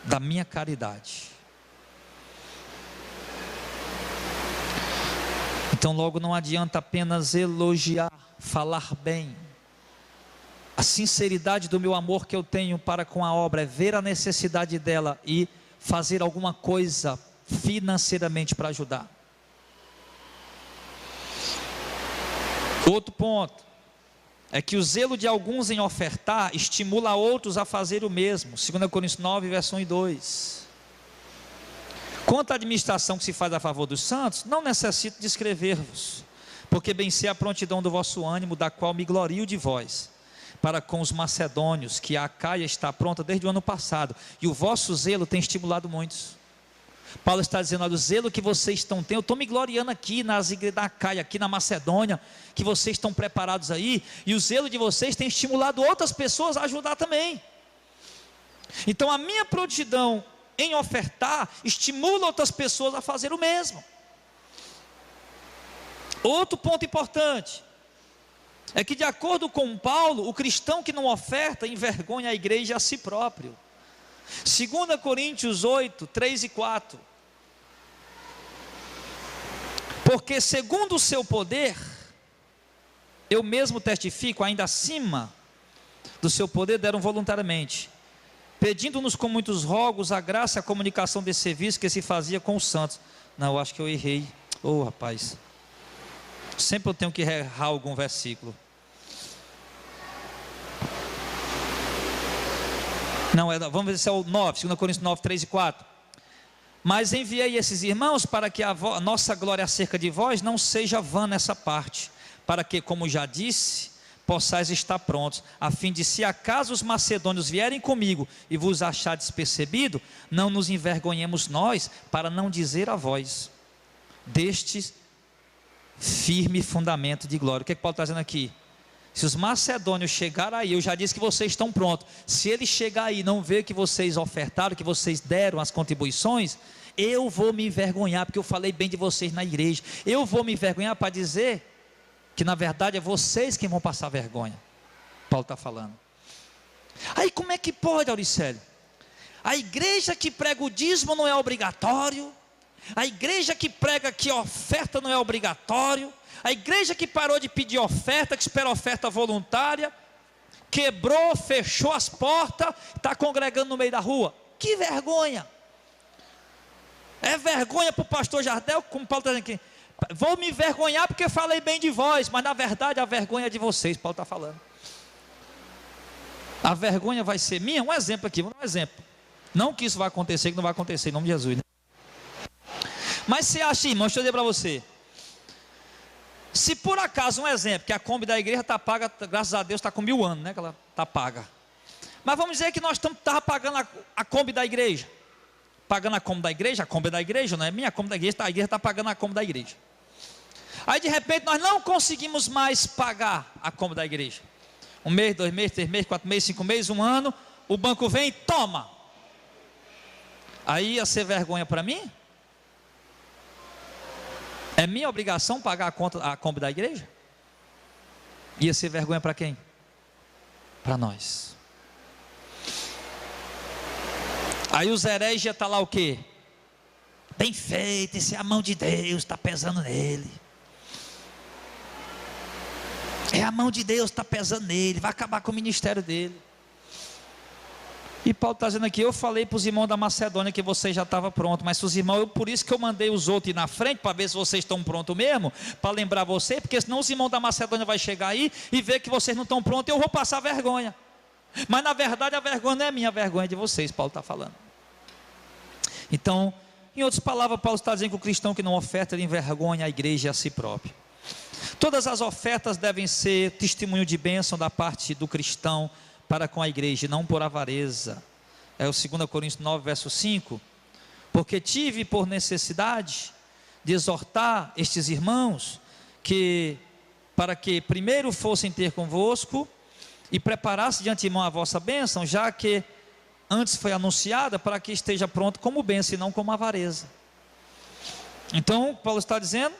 da minha caridade. Então logo não adianta apenas elogiar, falar bem. A sinceridade do meu amor que eu tenho para com a obra é ver a necessidade dela e fazer alguma coisa financeiramente para ajudar. Outro ponto é que o zelo de alguns em ofertar estimula outros a fazer o mesmo. 2 Coríntios 9, verso 1 e 2. Quanto à administração que se faz a favor dos santos, não necessito descrever-vos, porque bem sei a prontidão do vosso ânimo, da qual me glorio de vós, para com os macedônios, que a Acaia está pronta desde o ano passado, e o vosso zelo tem estimulado muitos. Paulo está dizendo, olha, o zelo que vocês estão tendo, eu estou me gloriando aqui nas igrejas da Acaia, aqui na Macedônia, que vocês estão preparados aí, e o zelo de vocês tem estimulado outras pessoas a ajudar também. Então a minha prontidão em ofertar, estimula outras pessoas a fazer o mesmo. Outro ponto importante, é que de acordo com Paulo, o cristão que não oferta envergonha a igreja a si próprio. 2 Coríntios 8, 3 e 4. Porque segundo o seu poder, eu mesmo testifico, ainda acima do seu poder deram voluntariamente, pedindo-nos com muitos rogos a graça e a comunicação desse serviço que se fazia com os santos. Não, eu acho que eu errei. Rapaz, sempre eu tenho que errar algum versículo. Não, vamos ver se é o 9, 2 Coríntios 9, 3 e 4. Mas enviei esses irmãos para que a nossa glória acerca de vós não seja vã nessa parte, para que, como já disse, possais estar prontos, a fim de, se acaso os macedônios vierem comigo e vos achar despercebido, não nos envergonhemos nós, para não dizer a vós deste firme fundamento de glória. O que Paulo está dizendo aqui? Se os macedônios chegarem aí, eu já disse que vocês estão prontos, se eles chegar aí e não ver que vocês ofertaram, que vocês deram as contribuições, eu vou me envergonhar, porque eu falei bem de vocês na igreja, eu vou me envergonhar para dizer que na verdade é vocês quem vão passar vergonha. Paulo está falando. Aí como é que pode, Auricélio? A igreja que prega o dízimo não é obrigatório, a igreja que prega que oferta não é obrigatório, a igreja que parou de pedir oferta, que espera oferta voluntária, quebrou, fechou as portas, está congregando no meio da rua. Que vergonha! É vergonha para o pastor Jardel, como Paulo está dizendo aqui. Vou me envergonhar porque falei bem de vós, mas na verdade a vergonha é de vocês, Paulo está falando. A vergonha vai ser minha. Um exemplo aqui, vamos dar um exemplo. Não que isso vai acontecer, que não vai acontecer em nome de Jesus, né? Mas você acha, irmão, deixa eu dizer para você, se por acaso, um exemplo, que a Kombi da igreja está paga, graças a Deus está com 1000 anos, né, que ela está paga, mas vamos dizer que nós estamos pagando a Kombi da igreja, pagando a cômoda da igreja, a cômoda é da igreja, não é minha, a cômoda da igreja, a igreja está pagando a cômoda da igreja. Aí de repente nós não conseguimos mais pagar a cômoda da igreja. 1 mês, 2 meses, 3 meses, 4 meses, 5 meses, 1 ano, o banco vem e toma. Aí ia ser vergonha para mim? É minha obrigação pagar a cômoda da igreja? Ia ser vergonha para quem? Para nós. Aí os hereges já está lá o quê? Bem feito, esse é a mão de Deus, está pesando nele. É a mão de Deus, está pesando nele, vai acabar com o ministério dele. E Paulo está dizendo aqui, eu falei para os irmãos da Macedônia que vocês já estavam prontos, mas os irmãos, por isso que eu mandei os outros ir na frente, para ver se vocês estão prontos mesmo, para lembrar vocês, porque senão os irmãos da Macedônia vão chegar aí e ver que vocês não estão prontos e eu vou passar vergonha. Mas na verdade a vergonha não é minha, a vergonha é de vocês, Paulo está falando. Então, em outras palavras, Paulo está dizendo que o cristão que não oferta, ele envergonha a igreja e a si próprio. Todas as ofertas devem ser testemunho de bênção da parte do cristão para com a igreja, não por avareza. É o 2 Coríntios 9, verso 5. Porque tive por necessidade de exortar estes irmãos, para que primeiro fossem ter convosco, e preparasse de antemão a vossa bênção, já que antes foi anunciada, para que esteja pronto como bênção e não como avareza. Então, Paulo está dizendo,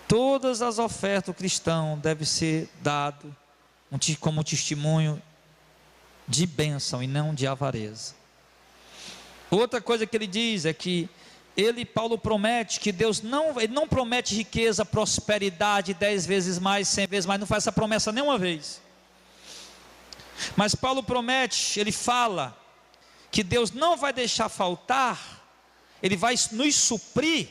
todas as ofertas do cristão devem ser dadas como testemunho de bênção e não de avareza. Outra coisa que ele diz é que Paulo promete que Deus ele não promete riqueza, prosperidade, 10 vezes mais, 100 vezes mais, não faz essa promessa nenhuma vez. Mas Paulo promete, ele fala, que Deus não vai deixar faltar, Ele vai nos suprir,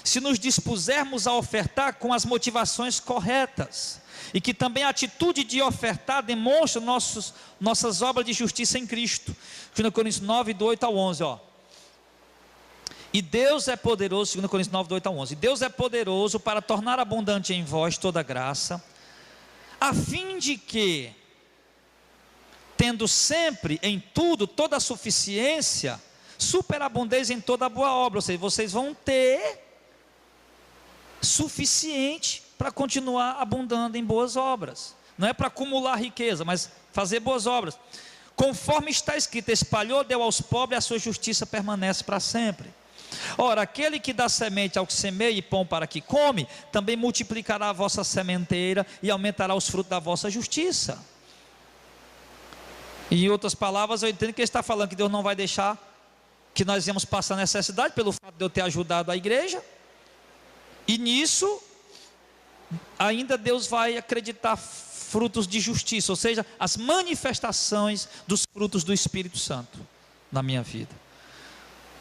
se nos dispusermos a ofertar com as motivações corretas, e que também a atitude de ofertar demonstra nossas obras de justiça em Cristo. 2 Coríntios 9, do 8 ao 11, ó. E Deus é poderoso, 2 Coríntios 9, do 8 ao 11, Deus é poderoso para tornar abundante em vós toda graça, a fim de que, tendo sempre em tudo toda a suficiência, superabundez em toda a boa obra, ou seja, vocês vão ter suficiente para continuar abundando em boas obras. Não é para acumular riqueza, mas fazer boas obras. Conforme está escrito, espalhou, deu aos pobres, a sua justiça permanece para sempre. Ora, aquele que dá semente ao que semeia e pão para que come, também multiplicará a vossa sementeira e aumentará os frutos da vossa justiça. E em outras palavras, eu entendo que ele está falando que Deus não vai deixar que nós íamos passar necessidade, pelo fato de eu ter ajudado a igreja, e nisso ainda Deus vai acreditar frutos de justiça, ou seja, as manifestações dos frutos do Espírito Santo na minha vida.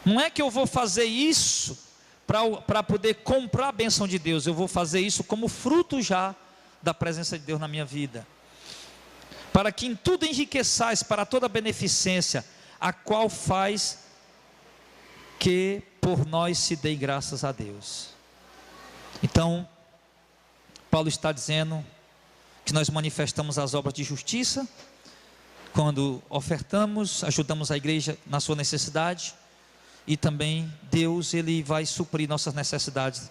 Não é que eu vou fazer isso para poder comprar a bênção de Deus, eu vou fazer isso como fruto já da presença de Deus na minha vida, para que em tudo enriqueçais para toda beneficência, a qual faz que por nós se dê graças a Deus. Então, Paulo está dizendo que nós manifestamos as obras de justiça quando ofertamos, ajudamos a igreja na sua necessidade, e também Deus, Ele vai suprir nossas necessidades.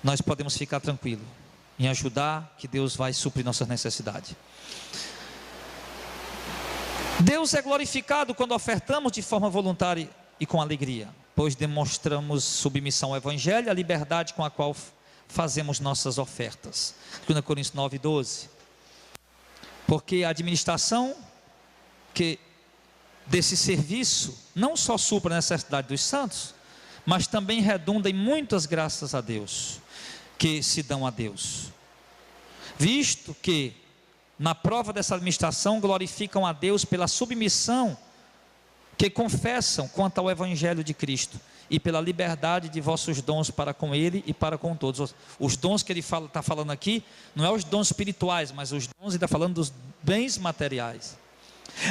Nós podemos ficar tranquilos em ajudar, que Deus vai suprir nossas necessidades. Deus é glorificado quando ofertamos de forma voluntária e com alegria, pois demonstramos submissão ao Evangelho, a liberdade com a qual fazemos nossas ofertas. 2 Coríntios 9, 12. Porque a administração desse serviço não só supra a necessidade dos santos, mas também redunda em muitas graças a Deus, que se dão a Deus, visto que na prova dessa administração glorificam a Deus pela submissão que confessam quanto ao Evangelho de Cristo, e pela liberdade de vossos dons para com Ele e para com todos. Os dons que ele está falando aqui, não é os dons espirituais, mas os dons, ele está falando dos bens materiais.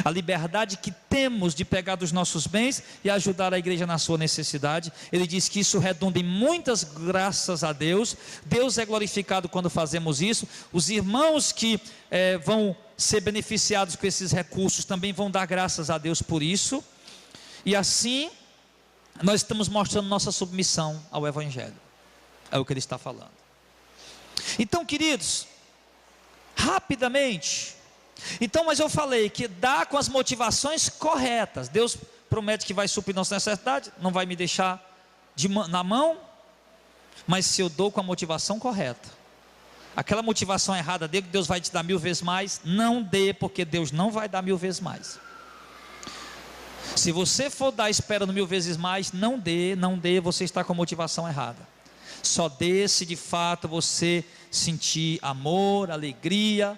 A liberdade que temos de pegar dos nossos bens e ajudar a igreja na sua necessidade. Ele diz que isso redunda em muitas graças a Deus. Deus é glorificado quando fazemos isso. Os irmãos que vão ser beneficiados com esses recursos também vão dar graças a Deus por isso. E assim, nós estamos mostrando nossa submissão ao Evangelho. É o que ele está falando. Então, queridos, rapidamente. Então, mas eu falei que dá com as motivações corretas. Deus promete que vai suprir nossa necessidade, não vai me deixar na mão, mas se eu dou com a motivação correta, aquela motivação errada de que Deus vai te dar 1000 vezes mais, não dê, porque Deus não vai dar 1000 vezes mais. Se você for dar esperando 1000 vezes mais, não dê, você está com a motivação errada. Só dê se de fato você sentir amor, alegria,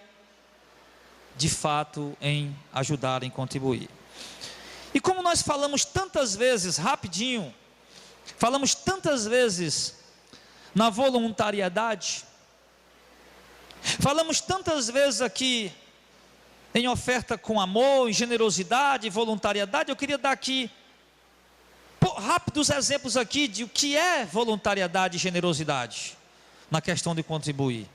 de fato em ajudar, em contribuir. E como nós falamos tantas vezes, rapidinho, falamos tantas vezes na voluntariedade, falamos tantas vezes aqui em oferta com amor, em generosidade, voluntariedade. Eu queria dar aqui rápidos exemplos aqui de o que é voluntariedade e generosidade na questão de contribuir.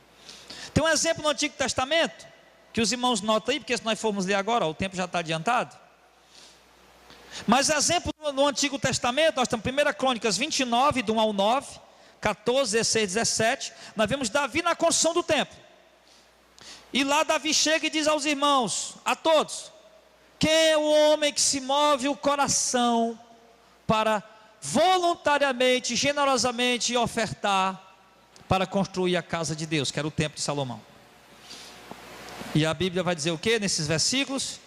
Tem um exemplo no Antigo Testamento que os irmãos notam aí, porque se nós formos ler agora, o tempo já está adiantado. Mas exemplo no Antigo Testamento, nós temos 1 Crônicas 29, do 1 ao 9, 14, 16, 17, nós vemos Davi na construção do templo. E lá Davi chega e diz aos irmãos, a todos: quem é o homem que se move o coração para voluntariamente, generosamente ofertar para construir a casa de Deus, que era o templo de Salomão? E a Bíblia vai dizer o que nesses versículos?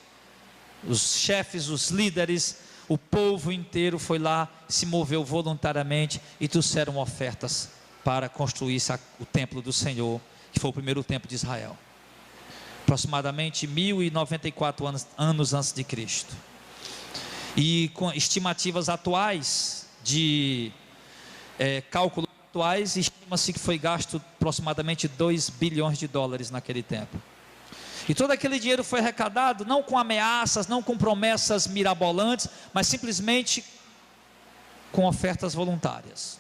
Os chefes, os líderes, o povo inteiro foi lá, se moveu voluntariamente e trouxeram ofertas para construir o templo do Senhor, que foi o primeiro templo de Israel, aproximadamente 1094 anos antes de Cristo. E com estimativas atuais, cálculos atuais, estima-se que foi gasto aproximadamente 2 bilhões de dólares naquele tempo. E todo aquele dinheiro foi arrecadado, não com ameaças, não com promessas mirabolantes, mas simplesmente com ofertas voluntárias.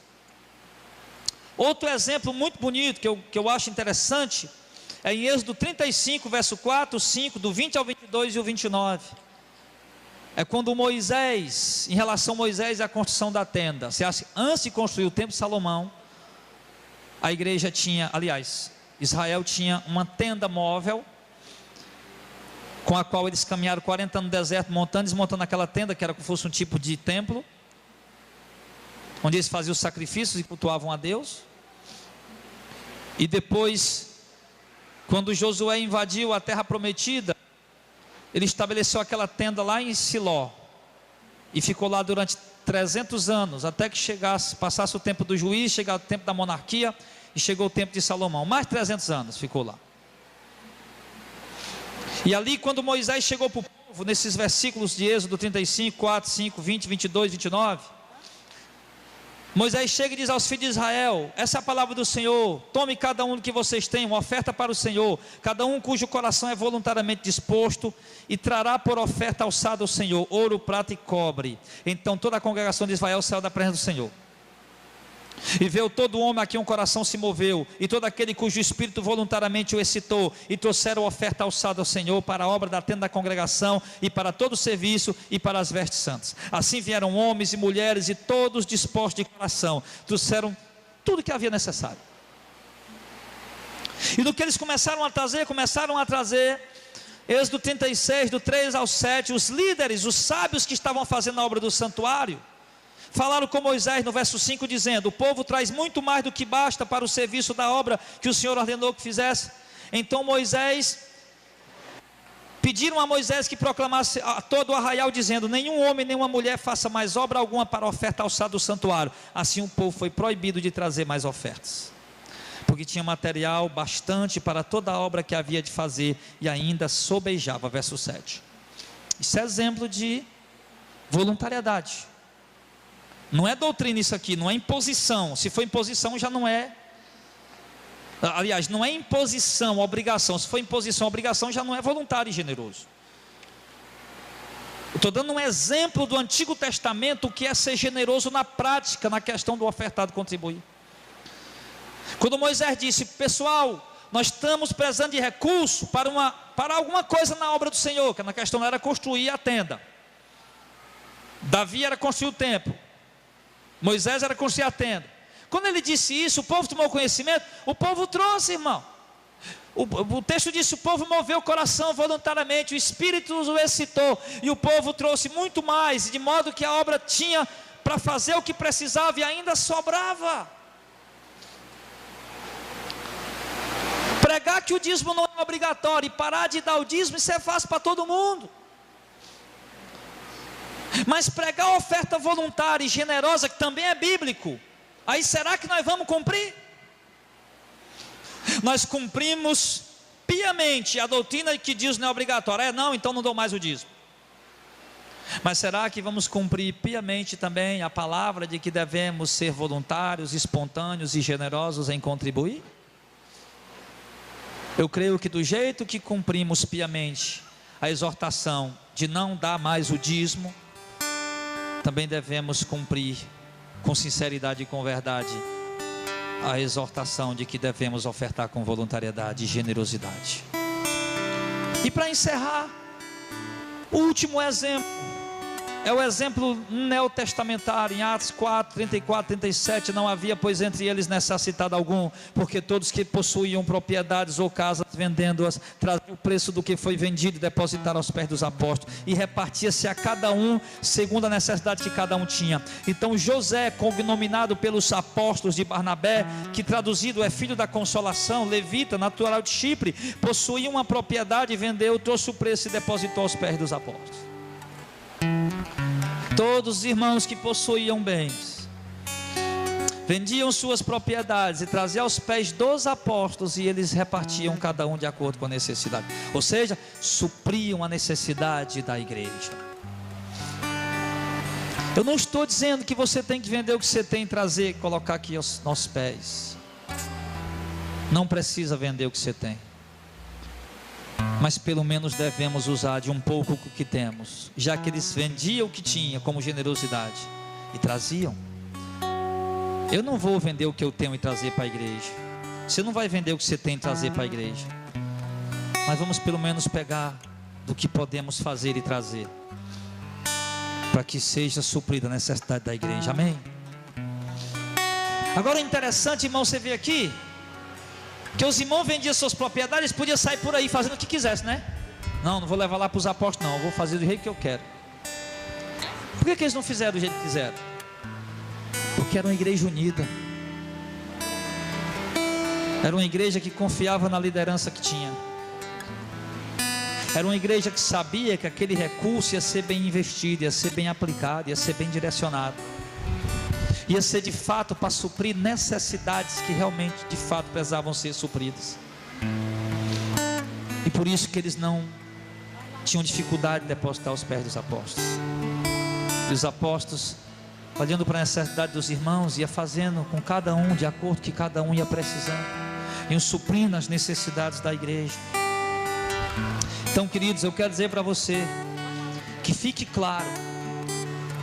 Outro exemplo muito bonito, que eu acho interessante, é em Êxodo 35, verso 4, 5, do 20 ao 22 e o 29. É quando Moisés, em relação a Moisés e a construção da tenda. Antes de construir o templo de Salomão, a igreja tinha, aliás, Israel tinha uma tenda móvel, com a qual eles caminharam 40 anos no deserto, montando e desmontando aquela tenda, que era como se fosse um tipo de templo, onde eles faziam os sacrifícios e cultuavam a Deus. E depois, quando Josué invadiu a terra prometida, ele estabeleceu aquela tenda lá em Siló, e ficou lá durante 300 anos, até que passasse o tempo do juiz, chegasse o tempo da monarquia, e chegou o tempo de Salomão. Mais de 300 anos ficou lá. E ali, quando Moisés chegou para o povo, nesses versículos de Êxodo 35, 4, 5, 20, 22, 29, Moisés chega e diz aos filhos de Israel: essa é a palavra do Senhor, tome cada um do que vocês têm, uma oferta para o Senhor, cada um cujo coração é voluntariamente disposto, e trará por oferta alçada ao Senhor, ouro, prata e cobre. Então toda a congregação de Israel saiu da presença do Senhor, e veio todo homem a quem um coração se moveu, e todo aquele cujo espírito voluntariamente o excitou, e trouxeram oferta alçada ao Senhor para a obra da tenda da congregação, e para todo o serviço, e para as vestes santas. Assim vieram homens e mulheres, e todos dispostos de coração, trouxeram tudo que havia necessário. E no que eles começaram a trazer, Êxodo 36, do 3 ao 7, os líderes, os sábios que estavam fazendo a obra do santuário, falaram com Moisés no verso 5, dizendo: o povo traz muito mais do que basta para o serviço da obra que o Senhor ordenou que fizesse. Então pediram a Moisés que proclamasse a todo o arraial, dizendo: nenhum homem, nenhuma mulher faça mais obra alguma para a oferta alçada do santuário. Assim o povo foi proibido de trazer mais ofertas, porque tinha material bastante para toda a obra que havia de fazer, e ainda sobejava. Verso 7. Isso é exemplo de voluntariedade. Não é doutrina isso aqui, não é imposição. Se for imposição, já não é. Aliás, não é imposição, obrigação. Se for imposição, obrigação, já não é voluntário e generoso. Eu estou dando um exemplo do Antigo Testamento, o que é ser generoso na prática, na questão do ofertado contribuir. Quando Moisés disse: pessoal, nós estamos precisando de recurso para alguma coisa na obra do Senhor, que na questão era construir a tenda. Davi era construir o templo, Moisés era construir a tenda. Quando ele disse isso, o povo tomou conhecimento, o povo trouxe, irmão. O texto diz: o povo moveu o coração voluntariamente, o Espírito o excitou, e o povo trouxe muito mais, de modo que a obra tinha para fazer o que precisava e ainda sobrava. Pregar que o dízimo não é obrigatório e parar de dar o dízimo, isso é fácil para todo mundo. Mas pregar a oferta voluntária e generosa, que também é bíblico, aí será que nós vamos cumprir? Nós cumprimos piamente a doutrina que diz não é obrigatório. Não, então não dou mais o dízimo. Mas será que vamos cumprir piamente também a palavra de que devemos ser voluntários, espontâneos e generosos em contribuir? Eu creio que do jeito que cumprimos piamente a exortação de não dar mais o dízimo, também devemos cumprir com sinceridade e com verdade a exortação de que devemos ofertar com voluntariedade e generosidade. E para encerrar, o último exemplo é o exemplo neotestamentário, em Atos 4, 34, 37, não havia pois entre eles necessitado algum, porque todos que possuíam propriedades ou casas, vendendo-as, traziam o preço do que foi vendido e depositaram aos pés dos apóstolos, e repartia-se a cada um, segundo a necessidade que cada um tinha. Então José, cognominado pelos apóstolos de Barnabé, que traduzido é filho da consolação, levita, natural de Chipre, possuía uma propriedade, vendeu, trouxe o preço e depositou aos pés dos apóstolos. Todos os irmãos que possuíam bens vendiam suas propriedades e traziam aos pés dos apóstolos, e eles repartiam cada um de acordo com a necessidade, ou seja, supriam a necessidade da igreja. Eu não estou dizendo que você tem que vender o que você tem e trazer e colocar aqui aos nossos pés. Não precisa vender o que você tem, mas pelo menos devemos usar de um pouco o que temos, já que eles vendiam o que tinha como generosidade e traziam. Eu não vou vender o que eu tenho e trazer para a igreja. Você não vai vender o que você tem e trazer para a igreja, mas vamos pelo menos pegar do que podemos fazer e trazer, para que seja suprida a necessidade da igreja. Amém? Agora é interessante, irmão, você vê aqui que os irmãos vendiam suas propriedades, eles podiam sair por aí fazendo o que quisesse, né? Não vou levar lá para os apóstolos, não, eu vou fazer do jeito que eu quero. Por que eles não fizeram do jeito que quiseram? Porque era uma igreja unida, era uma igreja que confiava na liderança que tinha, era uma igreja que sabia que aquele recurso ia ser bem investido, ia ser bem aplicado, ia ser bem direcionado, ia ser de fato para suprir necessidades que realmente de fato precisavam ser supridas. E por isso que eles não tinham dificuldade de depositar aos pés dos apóstolos. E os apóstolos, olhando para a necessidade dos irmãos, ia fazendo com cada um de acordo com que cada um ia precisando, iam suprindo as necessidades da igreja. Então, queridos, eu quero dizer para você que fique claro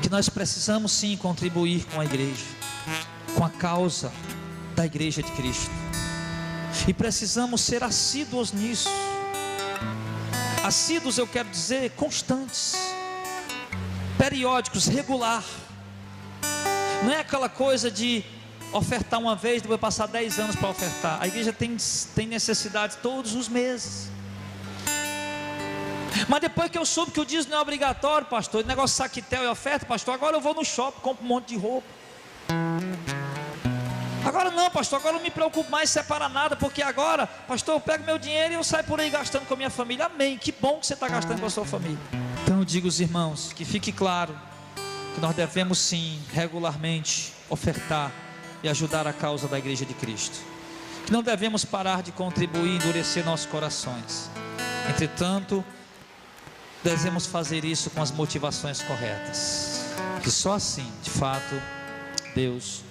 que nós precisamos sim contribuir com a igreja, com a causa da igreja de Cristo, e precisamos ser assíduos nisso. Assíduos eu quero dizer constantes, periódicos, regular. Não é aquela coisa de ofertar uma vez, depois passar 10 anos para ofertar. A igreja tem necessidade todos os meses. Mas depois que eu soube que o dízimo não é obrigatório, pastor, negócio de saquitel e oferta, pastor, agora eu vou no shopping, compro um monte de roupa. Agora não, pastor, agora eu não me preocupo mais em separar nada, porque agora, pastor, eu pego meu dinheiro e eu saio por aí gastando com a minha família. Amém, que bom que você está gastando com a sua família. Então eu digo aos irmãos, que fique claro que nós devemos sim, regularmente, ofertar e ajudar a causa da igreja de Cristo, que não devemos parar de contribuir e endurecer nossos corações. Entretanto, devemos fazer isso com as motivações corretas, que só assim, de fato, Deus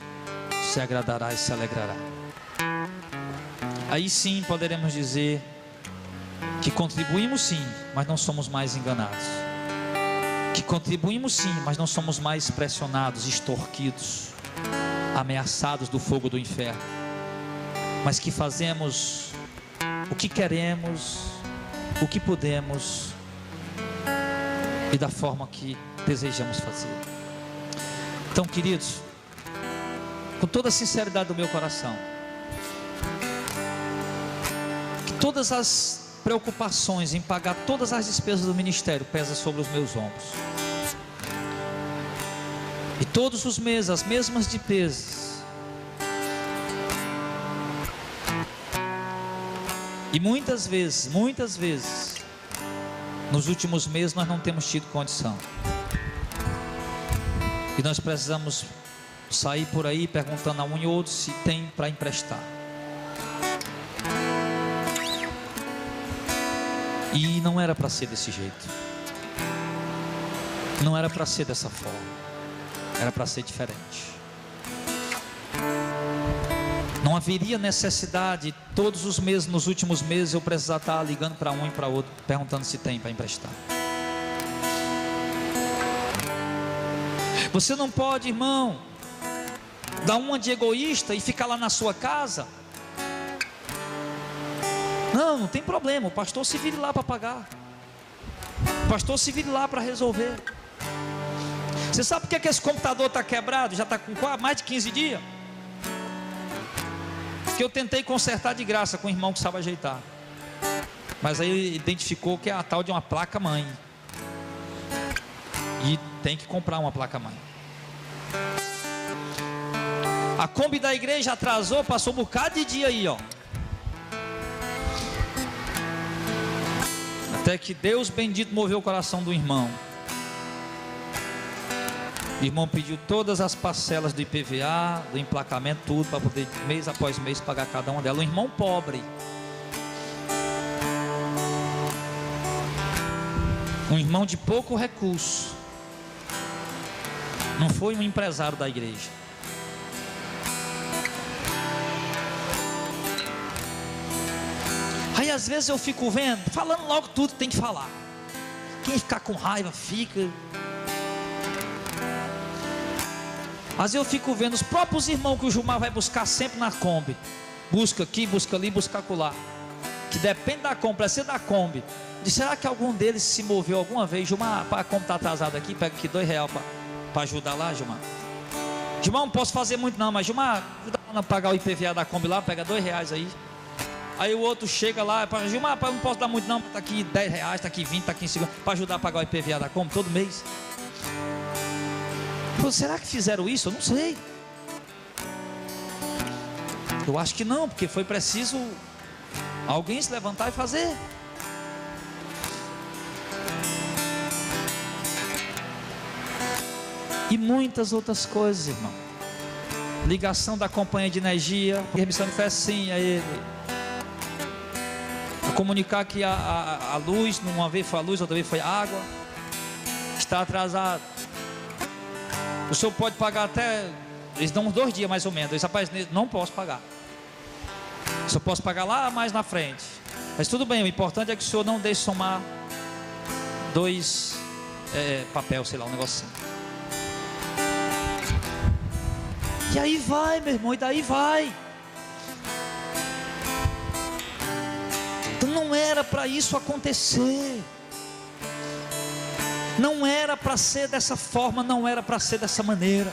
se agradará e se alegrará. Aí sim poderemos dizer que contribuímos sim, mas não somos mais enganados, que contribuímos sim, mas não somos mais pressionados, extorquidos, ameaçados do fogo do inferno, mas que fazemos o que queremos, o que podemos, e da forma que desejamos fazer. Então, queridos, com toda a sinceridade do meu coração, que todas as preocupações em pagar todas as despesas do ministério pesam sobre os meus ombros, e todos os meses as mesmas despesas, e muitas vezes, nos últimos meses nós não temos tido condição, e nós precisamos sair por aí perguntando a um e outro se tem para emprestar. E não era para ser desse jeito, não era para ser dessa forma, era para ser diferente. Não haveria necessidade todos os meses, nos últimos meses, eu precisar estar ligando para um e para outro, perguntando se tem para emprestar. Você não pode, irmão, dar uma de egoísta e ficar lá na sua casa. Não tem problema, o pastor se vire lá para pagar, o pastor se vire lá para resolver. Você sabe por que esse computador está quebrado? Já está com mais de 15 dias. Que eu tentei consertar de graça com o irmão que sabe ajeitar, mas aí ele identificou que é a tal de uma placa mãe, e tem que comprar uma placa mãe. A Kombi da igreja atrasou, passou um bocado de dia aí, ó, até que Deus bendito moveu o coração do irmão. O irmão pediu todas as parcelas do IPVA, do emplacamento, tudo, para poder mês após mês pagar cada uma delas. Um irmão pobre, um irmão de pouco recurso, não foi um empresário da igreja. Aí às vezes eu fico vendo, falando logo tudo que tem que falar. Quem ficar com raiva fica. Mas eu fico vendo os próprios irmãos que o Gilmar vai buscar sempre na Kombi. Busca aqui, busca ali, busca acolá. Que depende da Kombi, precisa da Kombi. Será que algum deles se moveu alguma vez? Gilmar, a Kombi está atrasada aqui, pega aqui R$2 para ajudar lá, Gilmar. Gilmar, não posso fazer muito não, mas Gilmar, ajuda a pagar o IPVA da Kombi lá, pega R$2 aí. Aí o outro chega lá, Gilmar, não posso dar muito não, está aqui R$10, está aqui 20, está aqui 50, para ajudar a pagar o IPVA da Kombi todo mês. Pô, será que fizeram isso? Eu não sei. Eu acho que não, porque foi preciso alguém se levantar e fazer. E muitas outras coisas, irmão. Ligação da companhia de energia, remissão de festinha a ele. A comunicar que a luz, uma vez foi a luz, outra vez foi a água, está atrasado. O senhor pode pagar até, eles dão uns 2 dias mais ou menos. Eles, rapaz, não posso pagar. Só posso pagar lá mais na frente. Mas tudo bem, o importante é que o senhor não deixe somar 2 papel, sei lá, um negocinho. E aí vai, meu irmão, e daí vai. Então não era para isso acontecer. Não era para ser dessa forma, não era para ser dessa maneira.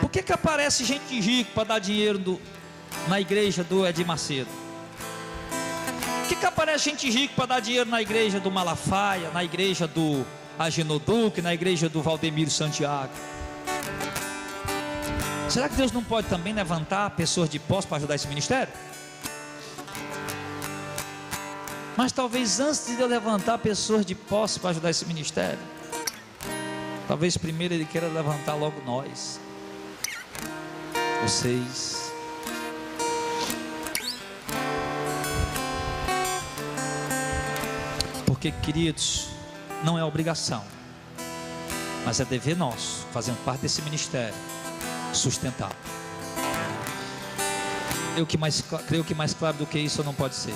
Por que aparece gente rica para dar dinheiro na igreja do Edir Macedo? Por que aparece gente rica para dar dinheiro na igreja do Malafaia, na igreja do Agenor Duque, na igreja do Valdemiro Santiago? Será que Deus não pode também levantar pessoas de posse para ajudar esse ministério? Mas talvez antes de eu levantar pessoas de posse para ajudar esse ministério, talvez primeiro Ele queira levantar logo nós, vocês. Porque, queridos, não é obrigação, mas é dever nosso, fazendo parte desse ministério, sustentar. Creio que mais claro do que isso não pode ser.